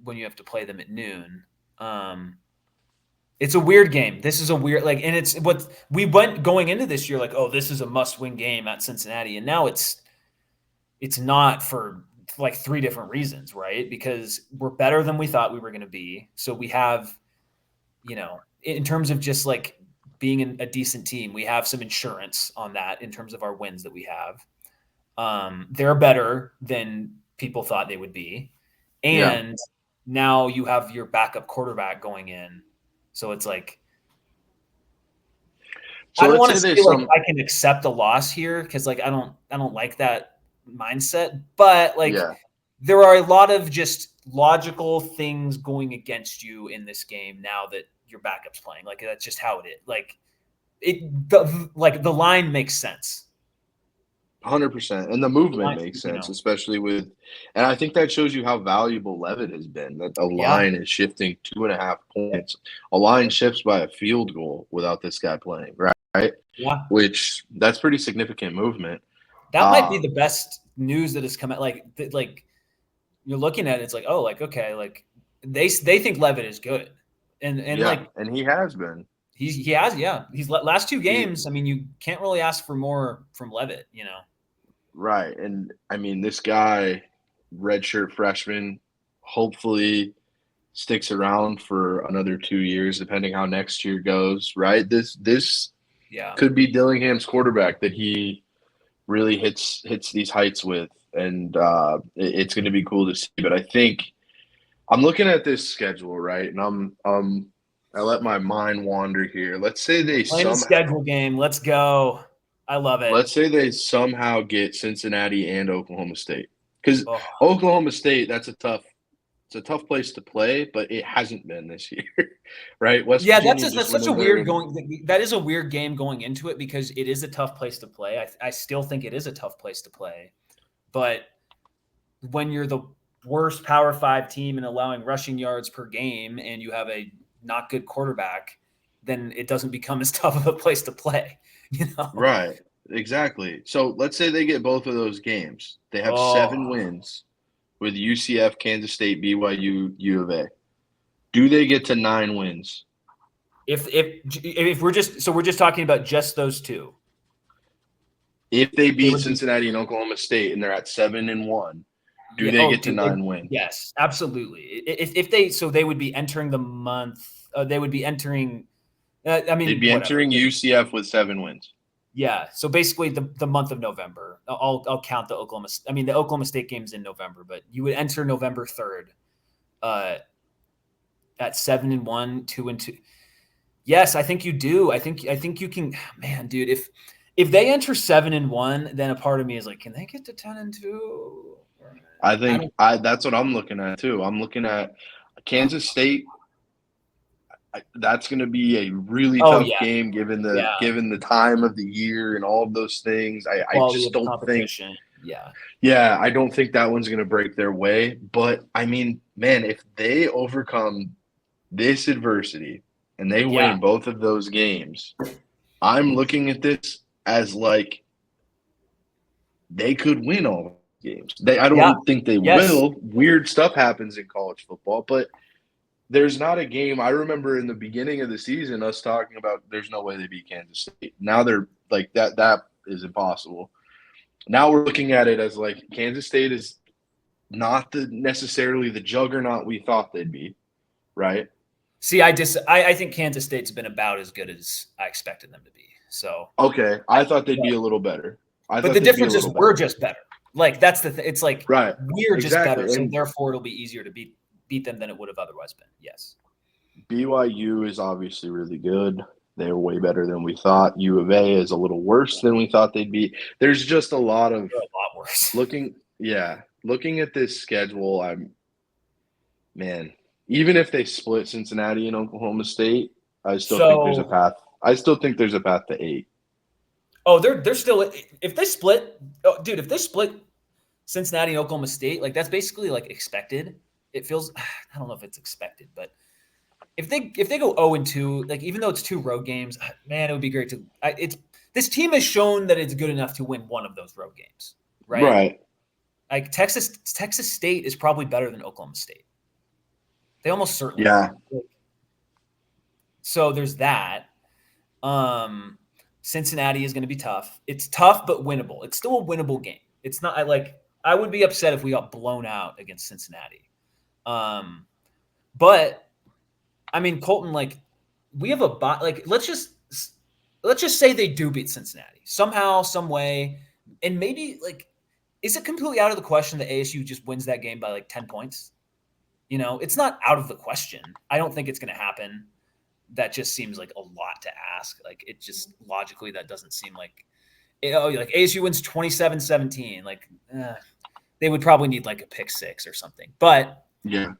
when you have to play them at noon. It's a weird game. This is a weird and it's what we went going into this year like, oh, this is a must-win game at Cincinnati, and now it's not for like three different reasons, right? Because we're better than we thought we were going to be. So we have, in terms of just like being a decent team, we have some insurance on that in terms of our wins that we have. They're better than people thought they would be. Yeah. And now you have your backup quarterback going in. So it's like, I So don't let's want say to there's say like some. I can accept a loss here because like I don't like that mindset, but like Yeah, there are a lot of just logical things going against you in this game now that your backup's playing. Like that's just how it is. Like the line makes sense. 100%. And the The movement line, makes sense, especially with, and I think that shows you how valuable Levitt has been. That a yeah, line is shifting 2.5 points. A line shifts by a field goal without this guy playing, right? yeah. Which that's pretty significant movement. That might be the Um, best news that has come out. Like you're looking at it, it's like, oh, like okay, like they think Levitt is good, and yeah, like and he has been. he has, yeah, he's last two He games. I mean, you can't really ask for more from Levitt. right, and I mean this guy, redshirt freshman, hopefully sticks around for another 2 years, depending how next year goes. Right, this Yeah, could be Dillingham's quarterback that he really hits these heights with, and it's going to be cool to see. But I think I'm looking at this schedule, right, and I let my mind wander here. we're playing the schedule game. Let's go. I love it. Let's say they somehow get Cincinnati and Oklahoma State, because Oh, Oklahoma State, it's a tough place to play, but it hasn't been this year, right? West yeah, Virginia that's just went such a in there weird and going. That is a weird game going into it because it is a tough place to play. I still think it is a tough place to play, but when you're the worst Power Five team and allowing rushing yards per game, and you have a not good quarterback, then it doesn't become as tough of a place to play. You know? right, exactly. So let's say they get both of those games. They have Oh, 7 wins with UCF, Kansas State, BYU, U of A. Do they get to 9 wins? if we're just talking about just those two, If they they beat would be Cincinnati and Oklahoma State and they're at 7-1, do yeah. they Oh, get to dude, 9 wins? yes, absolutely. If they so they would be entering the month. They would be entering. I They'd mean, be whatever. entering UCF with 7 wins. Yeah. So basically, the month of November. I'll count the Oklahoma. I mean, the Oklahoma State game's in November, but you would enter November 3rd, uh, at 7-1, 2-2. Yes, I think you do. I think you can. Man, dude, if they enter 7-1, then a part of me is like, can they get to 10-2? I I think don't. that's what I'm looking at too. I'm looking at Kansas State. That's going to be a really Oh tough yeah, game yeah. given the time of the year and all of those things. The I quality just of the don't think. competition. Yeah. Yeah, I don't think that one's going to break their way. But I mean, man, if they overcome this adversity and they Yeah. win both of those games, I'm looking at this as like they could win all games. I Yeah. don't think they Yes. will. Weird stuff happens in college football, but there's not a game. I remember in the beginning of the season us talking about there's no way they beat Kansas State. Now they're like that is impossible. Now we're looking at it as like Kansas State is not necessarily the juggernaut we thought they'd be, right? See, I think Kansas State's been about as good as I expected them to be. So, Okay, I, I thought they'd but, be a little better. I but thought the they'd be a difference is little we're better. just better. Like that's the thing. It's like Right. we're just better, Exactly. so And therefore it'll be easier to beat them than it would have otherwise been. Yes. BYU is obviously really good. They're way better than we thought. U of A is a little worse than we thought they'd be. There's just a lot of They're a lot worse. looking at this schedule, man, even if they split Cincinnati and Oklahoma State, I still think there's a So, path. I still think there's a path to 8. oh, they're still if they split, oh, dude, if they split Cincinnati and Oklahoma State, like that's basically like expected. It feels I don't know if it's expected, but if they go 0-2, like even though it's two road games, man, it would be great to. It's this team has shown that it's good enough to win one of those road games, right? Right. Like Texas State is probably better than Oklahoma State. They almost certainly Yeah. are. So there's that. Um, Cincinnati is going to be tough. It's tough but winnable. It's still a winnable game. It's not. I would be upset if we got blown out against Cincinnati. But I mean, Colton, like we have a bot. Like let's just say they do beat Cincinnati somehow, some way, and maybe like is it completely out of the question that ASU just wins that game by like 10 points? You know, it's not out of the question. I don't think it's going to happen. That just seems like a lot to ask. Like it just logically that doesn't seem like like ASU wins 27-17. Like they would probably need like a pick six or something. But Yeah.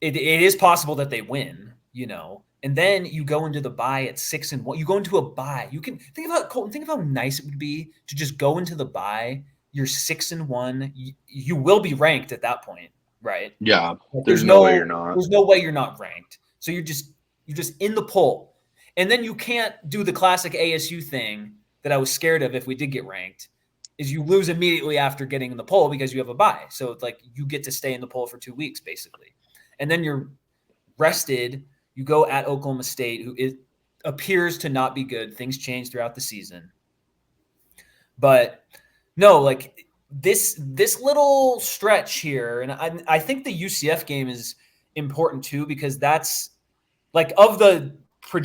it is possible that they win, you know. And then you go into the bye at 6-1. You go into a bye. You can think about Colton. Think of how nice it would be to just go into the bye. You're 6-1. You will be ranked at that point, right? Yeah. Like, There's no way you're not. There's no way you're not ranked. So you're just in the poll, and then you can't do the classic ASU thing that I was scared of if we did get ranked. Is you lose immediately after getting in the poll because you have a bye. So it's like you get to stay in the poll for 2 weeks basically, and then you're rested. You go at Oklahoma State, who appears to not be good. Things change throughout the season, but no, like this little stretch here, and I think the UCF game is important too because that's like of the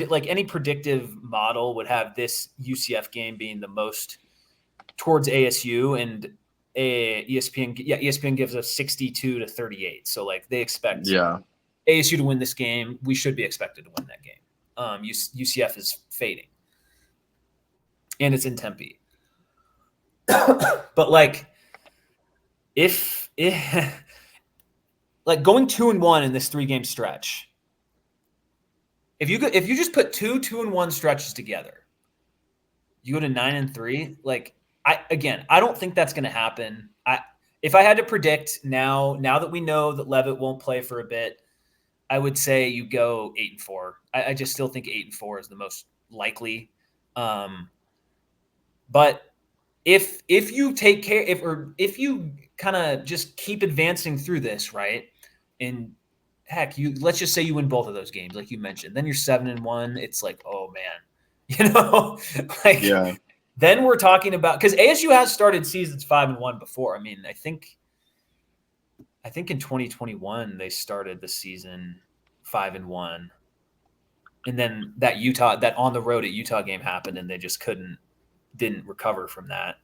like any predictive model would have this UCF game being the most towards ASU, and ESPN gives us 62-38. So like they expect ASU to win this game. We should be expected to win that game. UCF is fading, and it's in Tempe. But like if like going 2-1 in this 3-game stretch, if you just put 2-1 stretches together, you go to 9-3. Like I don't think that's going to happen. If I had to predict now that we know that Leavitt won't play for a bit, I would say you go 8-4. I just still think 8-4 is the most likely. But if you take care, if you kind of just keep advancing through this, right, and heck, let's just say you win both of those games, like you mentioned, then you're 7-1. It's like, oh man, you know, like then we're talking about because ASU has started seasons 5-1 before. I mean, I think in 2021 they started the season 5-1, and then that on the road at Utah game happened, and they just didn't recover from that.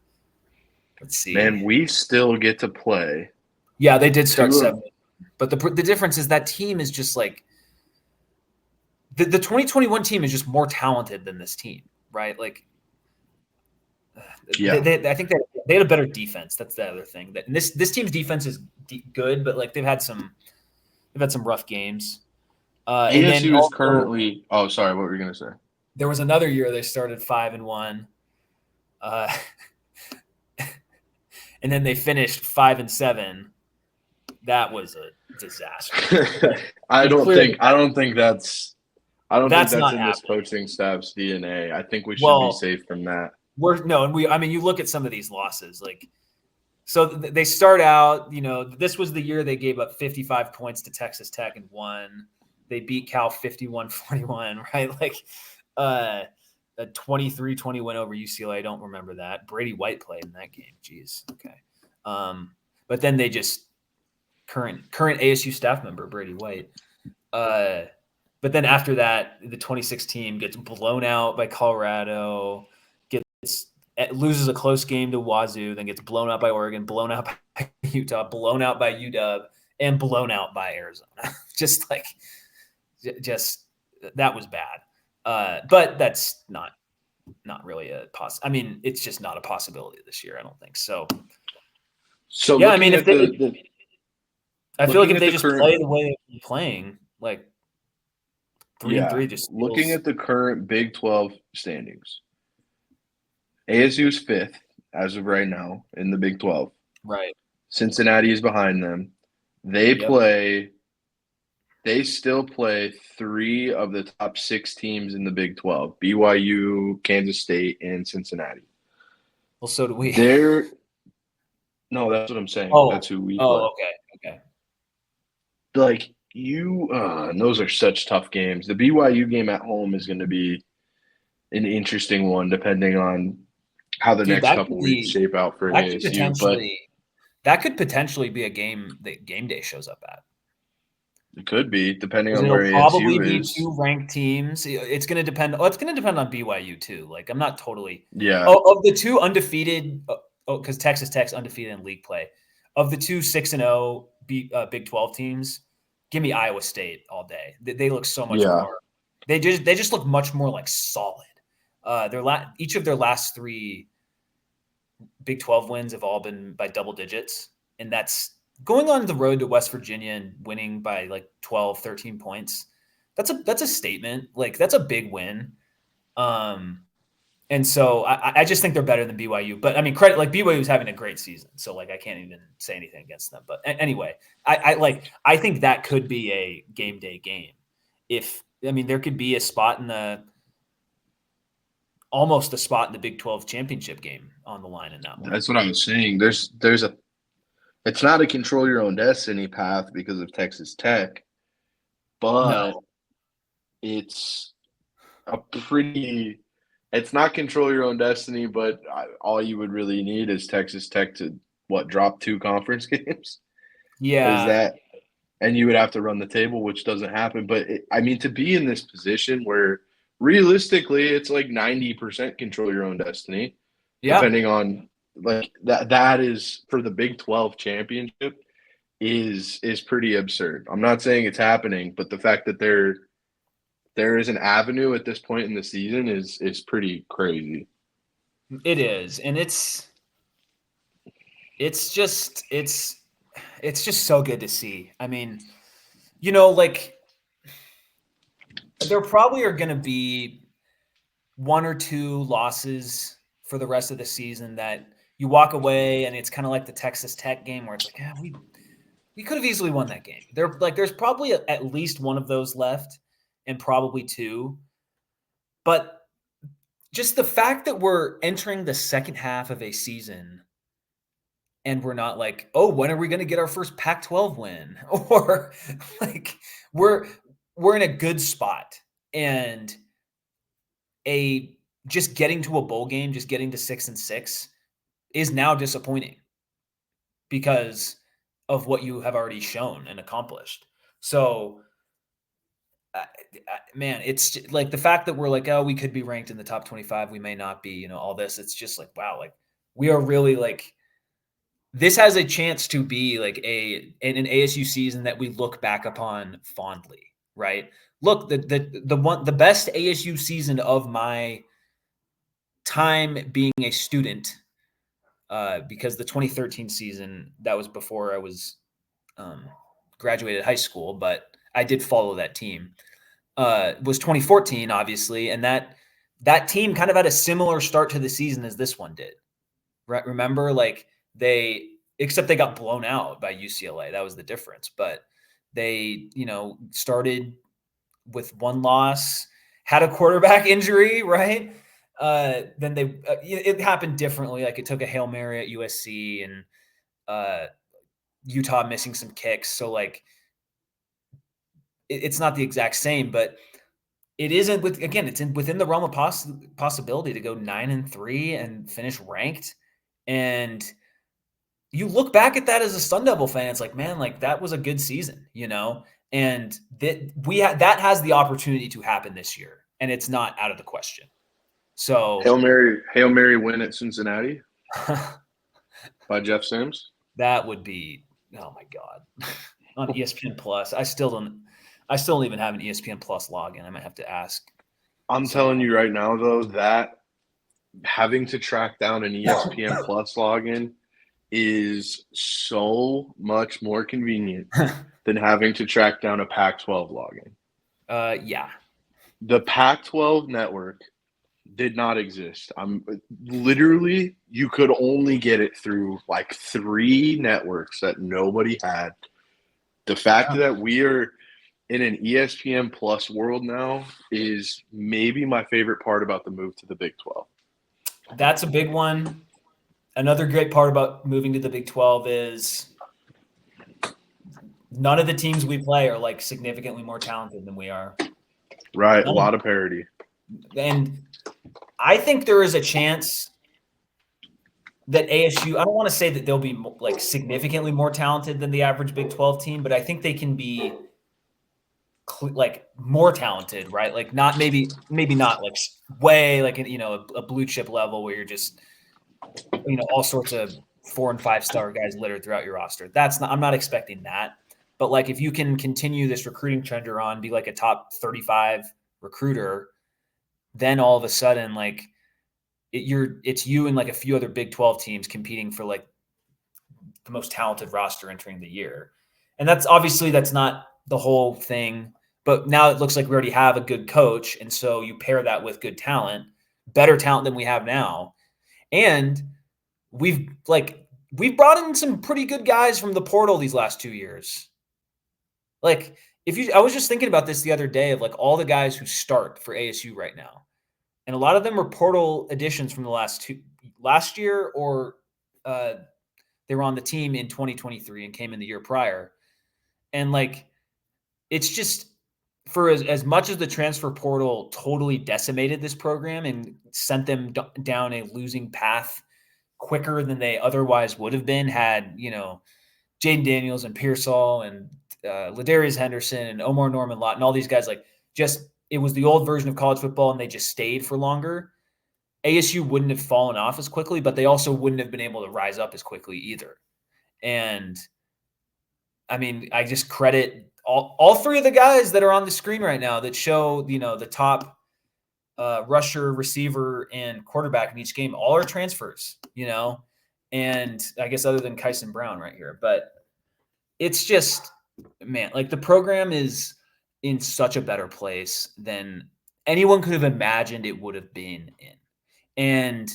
Let's see. Man, we still get to play. Yeah, they did start 7, but the difference is that team is just like the 2021 team is just more talented than this team, right? Like, I think they had a better defense. That's the other thing. That this team's defense is good, but like they've had some rough games. ASU is currently. Oh, sorry. What were you going to say? There was another year they started 5-1, and then they finished 5-7. That was a disaster. I don't think that's in happening. This coaching staff's DNA. I think we should be safe from that. I mean, you look at some of these losses, like, so they start out, you know, this was the year they gave up 55 points to Texas Tech and won. They beat Cal 51-41, right? Like a 23-20 win over UCLA. I don't remember that. Brady White played in that game. Jeez. Okay. But then they just current ASU staff member, Brady White. But then after that, the 2016 gets blown out by Colorado, loses a close game to Wazoo, then gets blown out by Oregon, blown out by Utah, blown out by UW, and blown out by Arizona. just that was bad. But that's not really a I mean, it's just not a possibility this year, I don't think. So yeah, I mean, if they I feel like if they just play the way they're playing, like 3-3 just feels... Looking at the current Big 12 standings, ASU's 5th as of right now in the Big 12. Right. Cincinnati is behind them. They still play 3 of the top 6 teams in the Big 12, BYU, Kansas State, and Cincinnati. Well, so do we. No, that's what I'm saying. That's who we play. Oh, okay. Like, those are such tough games. The BYU game at home is going to be an interesting one, depending on how the Dude, next couple weeks shape out for that could ASU. But potentially that could potentially be a game that game day shows up at. it could be, depending Because on it'll where probably ASU be is. two ranked teams. It's going to depend. Oh, it's going to depend on BYU too. Like I'm not totally. Yeah, Oh, of the two undefeated, because Texas Tech's undefeated in league play. Of the two 6-0 Big 12 teams, give me Iowa State all day. They look so much yeah, more. They just look much more like solid. Each of their last three Big 12 wins have all been by double digits, and that's going on the road to West Virginia and winning by like 12, 13 points. That's a statement. Like that's a big win. Um, and so I just think they're better than BYU. But I mean, credit like BYU is having a great season, so like I can't even say anything against them. But anyway, I think that could be a game day game. If I mean, there could be a spot in the almost a spot in the Big 12 championship game on the line in that one. that's what I was saying. There's a it's not a control your own destiny path because of Texas Tech, but No, it's a pretty. It's not control your own destiny, but all you would really need is Texas Tech to drop two conference games. Is yeah, that and you would have to run the table, which doesn't happen. But I mean, to be in this position where realistically it's like 90% control your own destiny, yeah. depending on like that is for the Big 12 championship is pretty absurd. I'm not saying it's happening, but the fact that there is an avenue at this point in the season is pretty crazy. It is, and it's just it's just so good to see. I mean, like there probably are going to be one or two losses for the rest of the season that you walk away and it's kind of like the Texas Tech game where it's like, yeah, we could have easily won that game. There's probably at least one of those left and probably two. But just the fact that we're entering the second half of a season and we're not like, oh, when are we going to get our first Pac-12 win? Or like we're we're in a good spot, and a just getting to a bowl game, just getting to 6-6 is now disappointing because of what you have already shown and accomplished. So, man, it's like the fact that we're like, oh, we could be ranked in the top 25, we may not be, all this. It's just like, wow, like we are really like this has a chance to be like an ASU season that we look back upon fondly, right? Look, the best ASU season of my time being a student, because the 2013 season that was before I was um, graduated high school, but I did follow that team. Was 2014, obviously, and that team kind of had a similar start to the season as this one did. Right? Remember, like except they got blown out by UCLA. That was the difference. But they, started with one loss, had a quarterback injury, right? Then it happened differently. Like it took a Hail Mary at USC and uh, Utah missing some kicks. So like it's not the exact same, but it isn't it's within the realm of possibility to go 9-3 and finish ranked. And you look back at that as a Sun Devil fan, it's like, man, like that was a good season, and that has the opportunity to happen this year, and it's not out of the question. So Hail Mary win at Cincinnati by Jeff Sims. that would be, oh my god, on ESPN Plus. I still don't even have an ESPN Plus login. I might have to ask I'm telling someone. you right now, though, that having to track down an ESPN Plus login is so much more convenient than having to track down a Pac-12 login. Yeah, The Pac-12 network did not exist. I'm literally you could only get it through like three networks that nobody had. The fact yeah. that we are in an ESPN Plus world now is maybe my favorite part about the move to the Big 12. That's a big one. Another great part about moving to the Big 12 is None of the teams we play are like significantly more talented than we are. Right, a None of lot of parity. And I think there is a chance that ASU, I don't want to say that they'll be like significantly more talented than the average Big 12 team, but I think they can be like more talented, right? Like not maybe not like way like a blue chip level where you're just all sorts of 4 and 5 star guys littered throughout your roster. I'm not expecting that. But like if you can continue this recruiting trend you're on, be like a top 35 recruiter, then all of a sudden like it's you and like a few other Big 12 teams competing for like the most talented roster entering the year. And that's not the whole thing, but now it looks like we already have a good coach, and so you pair that with good talent, better talent than we have now. And we've brought in some pretty good guys from the portal these last 2 years. Like I was just thinking about this the other day of like all the guys who start for ASU right now. And a lot of them are portal additions from the last year, or they were on the team in 2023 and came in the year prior. And like, it's just for as much as the transfer portal totally decimated this program and sent them down a losing path quicker than they otherwise would have been had, Jaden Daniels and Pearsall and Ladarius Henderson and Omar Norman Lott and all these guys, like just it was the old version of college football and they just stayed for longer. ASU wouldn't have fallen off as quickly, but they also wouldn't have been able to rise up as quickly either. And I mean, I just credit all three of the guys that are on the screen right now that show, the top rusher, receiver, and quarterback in each game. All are transfers, and I guess other than Kyson Brown right here. But it's just, man, like the program is in such a better place than anyone could have imagined it would have been in. And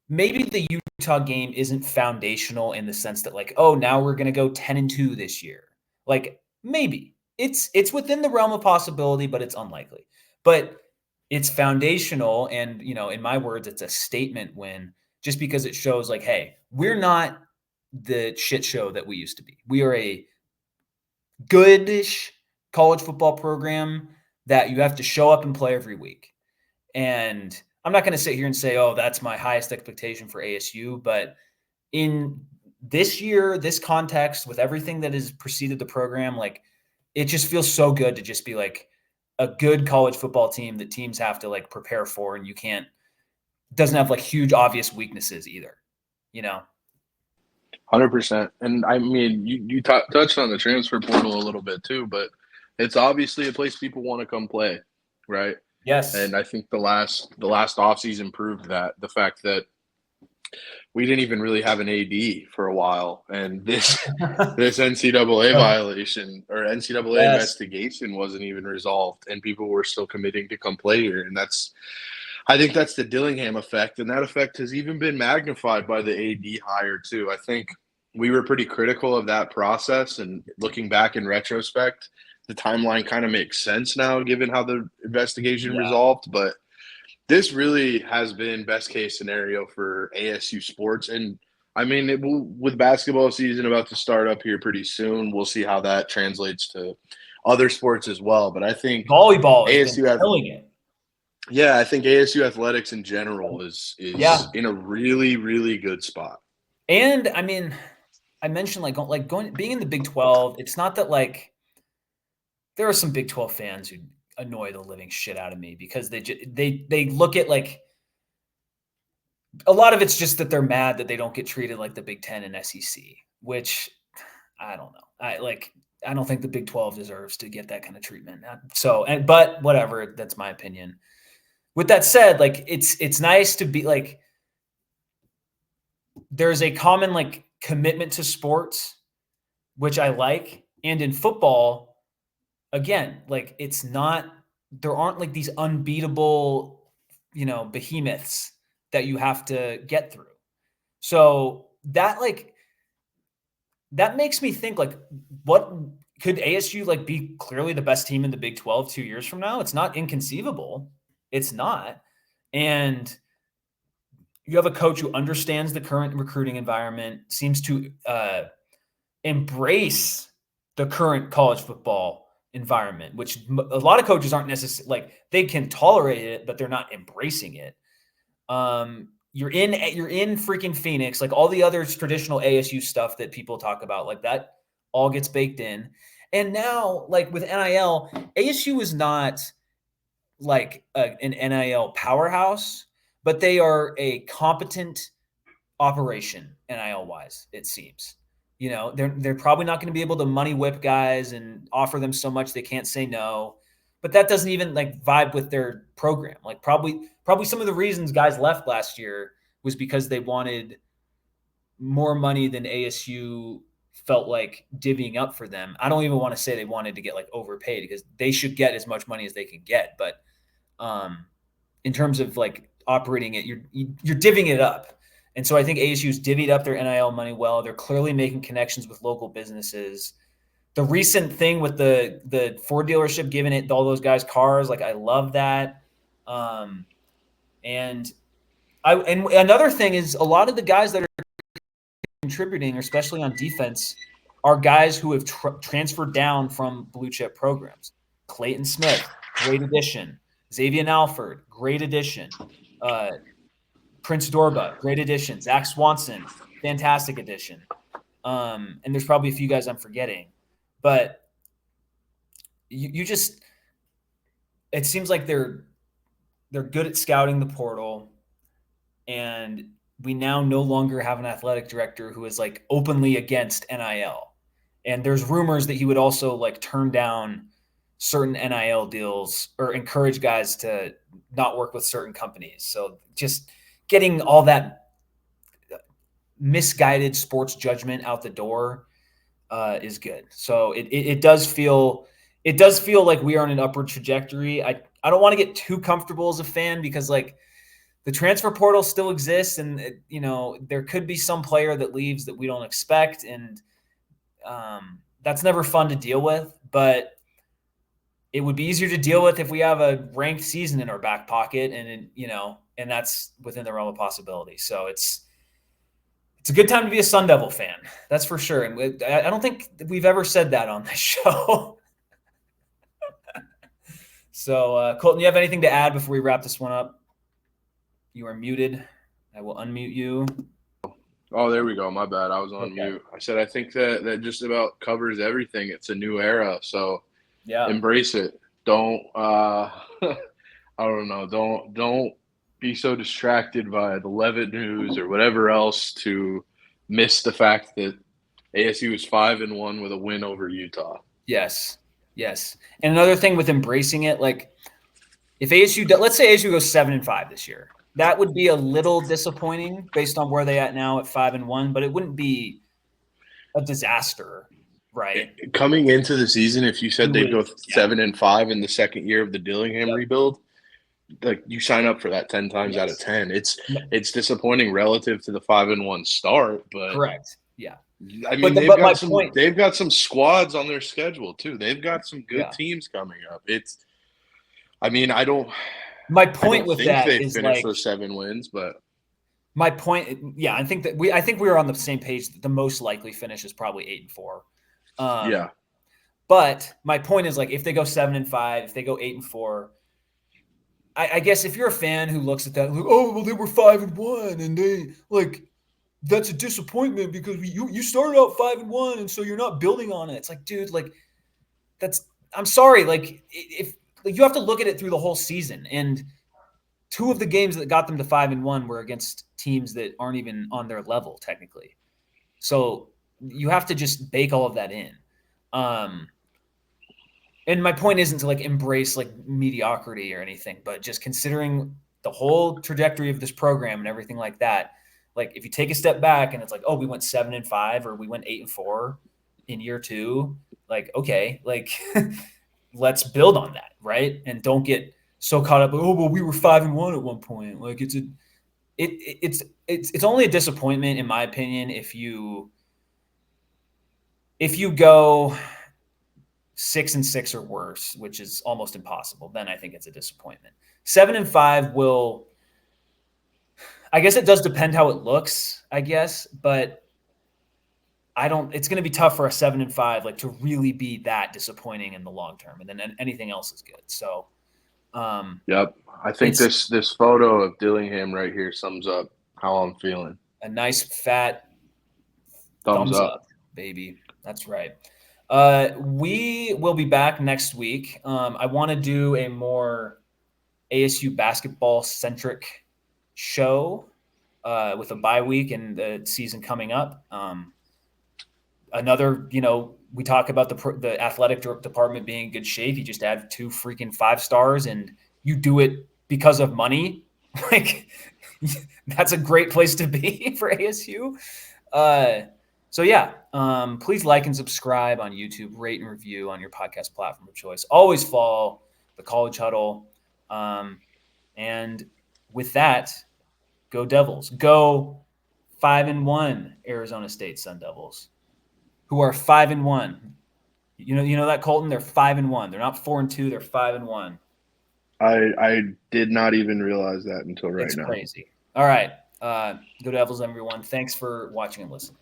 maybe the Utah game isn't foundational in the sense that like, oh, now we're going to go 10-2 this year. Like maybe it's within the realm of possibility, but it's unlikely. But it's foundational. And, in my words, it's a statement win just because it shows like, hey, we're not the shit show that we used to be. We are a goodish college football program that you have to show up and play every week. And I'm not going to sit here and say, oh, that's my highest expectation for ASU. But in this year, this context, with everything that has preceded the program, like it just feels so good to just be like a good college football team that teams have to like prepare for. And doesn't have like huge obvious weaknesses either, 100%. And I mean, you touched on the transfer portal a little bit too, but it's obviously a place people want to come play, right? Yes. And I think the last offseason proved that. The fact that we didn't even really have an AD for a while, and this NCAA violation or NCAA Yes. investigation wasn't even resolved, and people were still committing to come play here. And I think that's the Dillingham effect, and that effect has even been magnified by the AD hire too. I think we were pretty critical of that process, and looking back in retrospect, the timeline kind of makes sense now given how the investigation Yeah. resolved. But this really has been best case scenario for ASU sports. And I mean, with basketball season about to start up here pretty soon, we'll see how that translates to other sports as well. But I think Volleyball has been ASU has, killing it. yeah, I think ASU athletics in general is Yeah. in a really, really good spot. And I mean, I mentioned like going being in the Big 12, it's not that like there are some Big 12 fans who annoy the living shit out of me because they look at like a lot of it's just that they're mad that they don't get treated like the Big 10 and SEC, which I don't know. I don't think the Big 12 deserves to get that kind of treatment. But whatever, that's my opinion. With that said, like it's nice to be like there's a common like commitment to sports, which I like. And in football, again, like there aren't like these unbeatable, behemoths that you have to get through. So that makes me think like, what could ASU like be clearly the best team in the Big 12 2 years from now? It's not inconceivable. It's not. And you have a coach who understands the current recruiting environment, seems to embrace the current college football environment, which a lot of coaches aren't necessarily like they can tolerate it, but they're not embracing it. You're in freaking Phoenix, like all the other traditional ASU stuff that people talk about, like that all gets baked in. And now, like with NIL, ASU is not like an NIL powerhouse, but they are a competent operation NIL wise, it seems. They're probably not going to be able to money whip guys and offer them so much they can't say no. But that doesn't even like vibe with their program. Like probably some of the reasons guys left last year was because they wanted more money than ASU felt like divvying up for them. I don't even want to say they wanted to get like overpaid because they should get as much money as they can get. But in terms of like operating it, you're divvying it up. And so I think ASU's divvied up their NIL money well. They're clearly making connections with local businesses. The recent thing with the Ford dealership giving it all those guys cars, like I love that. And another thing is a lot of the guys that are contributing, especially on defense, are guys who have transferred down from blue chip programs. Clayton Smith, great addition. Xavier Alford, great addition. Prince Dorba, great addition. Zach Swanson, fantastic addition. And there's probably a few guys I'm forgetting, but you just, it seems like they're good at scouting the portal, and we now no longer have an athletic director who is like openly against NIL. And there's rumors that he would also like turn down certain NIL deals or encourage guys to not work with certain companies. So just getting all that misguided sports judgment out the door is good. So it does feel like we are on an upward trajectory. I don't want to get too comfortable as a fan because like the transfer portal still exists, and there could be some player that leaves that we don't expect, and that's never fun to deal with. But it would be easier to deal with if we have a ranked season in our back pocket, and that's within the realm of possibility. So it's a good time to be a Sun Devil fan. That's for sure. And I don't think we've ever said that on this show. So, Colton, you have anything to add before we wrap this one up? You are muted. I will unmute you. Oh, there we go. My bad. I was on mute. I said I think that just about covers everything. It's a new era, so yeah, embrace it. Don't I don't know. Don't be so distracted by the Leavitt news or whatever else to miss the fact that ASU is 5-1 with a win over Utah. Yes. And another thing with embracing it, like if ASU, let's say ASU goes 7-5 this year, that would be a little disappointing based on where they at now at 5-1, but it wouldn't be a disaster, right? Coming into the season, if you said they'd go 7-5 in the second year of the Dillingham rebuild, like you sign up for that 10 times out of 10. It's disappointing relative to the 5-1 start, but correct. Yeah. I mean, they've got some squads on their schedule too. They've got some good teams coming up. My point with that they is finish like those 7 wins, but my point, yeah, I think we were on the same page that the most likely finish is probably 8-4. Yeah. But my point is like if they go 7-5, if they go 8-4, I guess if you're a fan who looks at that, like, oh well, they were 5-1, and they like that's a disappointment because you started out 5-1, and so you're not building on it. It's like, dude, like I'm sorry, like if like, you have to look at it through the whole season, and 2 of the games that got them to 5-1 were against teams that aren't even on their level technically. So you have to just bake all of that in. And my point isn't to like embrace like mediocrity or anything, but just considering the whole trajectory of this program and everything like that. Like if you take a step back and it's like, oh, we went 7-5 or we went 8-4 in year 2, like, okay, like let's build on that. Right. And don't get so caught up. Oh, well, we were 5-1 at one point. Like it's only a disappointment in my opinion. If you go 6-6 or worse, which is almost impossible, then I think it's a disappointment. 7-5 will, I guess it does depend how it looks, I guess, but It's going to be tough for a 7-5 like to really be that disappointing in the long term, and then anything else is good. So Yep. I think it's this photo of Dillingham right here sums up how I'm feeling. a nice fat Thumbs thumbs up. up, baby. That's right. We will be back next week. I want to do a more ASU basketball centric show with a bye week and the season coming up. Another, we talk about the athletic department being in good shape. You just add 2 freaking 5 stars, and you do it because of money. Like that's a great place to be for ASU. So yeah, please like and subscribe on YouTube, rate and review on your podcast platform of choice. Always follow the College Huddle. And with that, go Devils. Go 5-1 Arizona State Sun Devils, who are 5-1. You know that, Colton. They're 5-1. They're not 4-2. They're 5-1. I did not even realize that until right It's now. crazy. All right, go Devils, everyone. Thanks for watching and listening.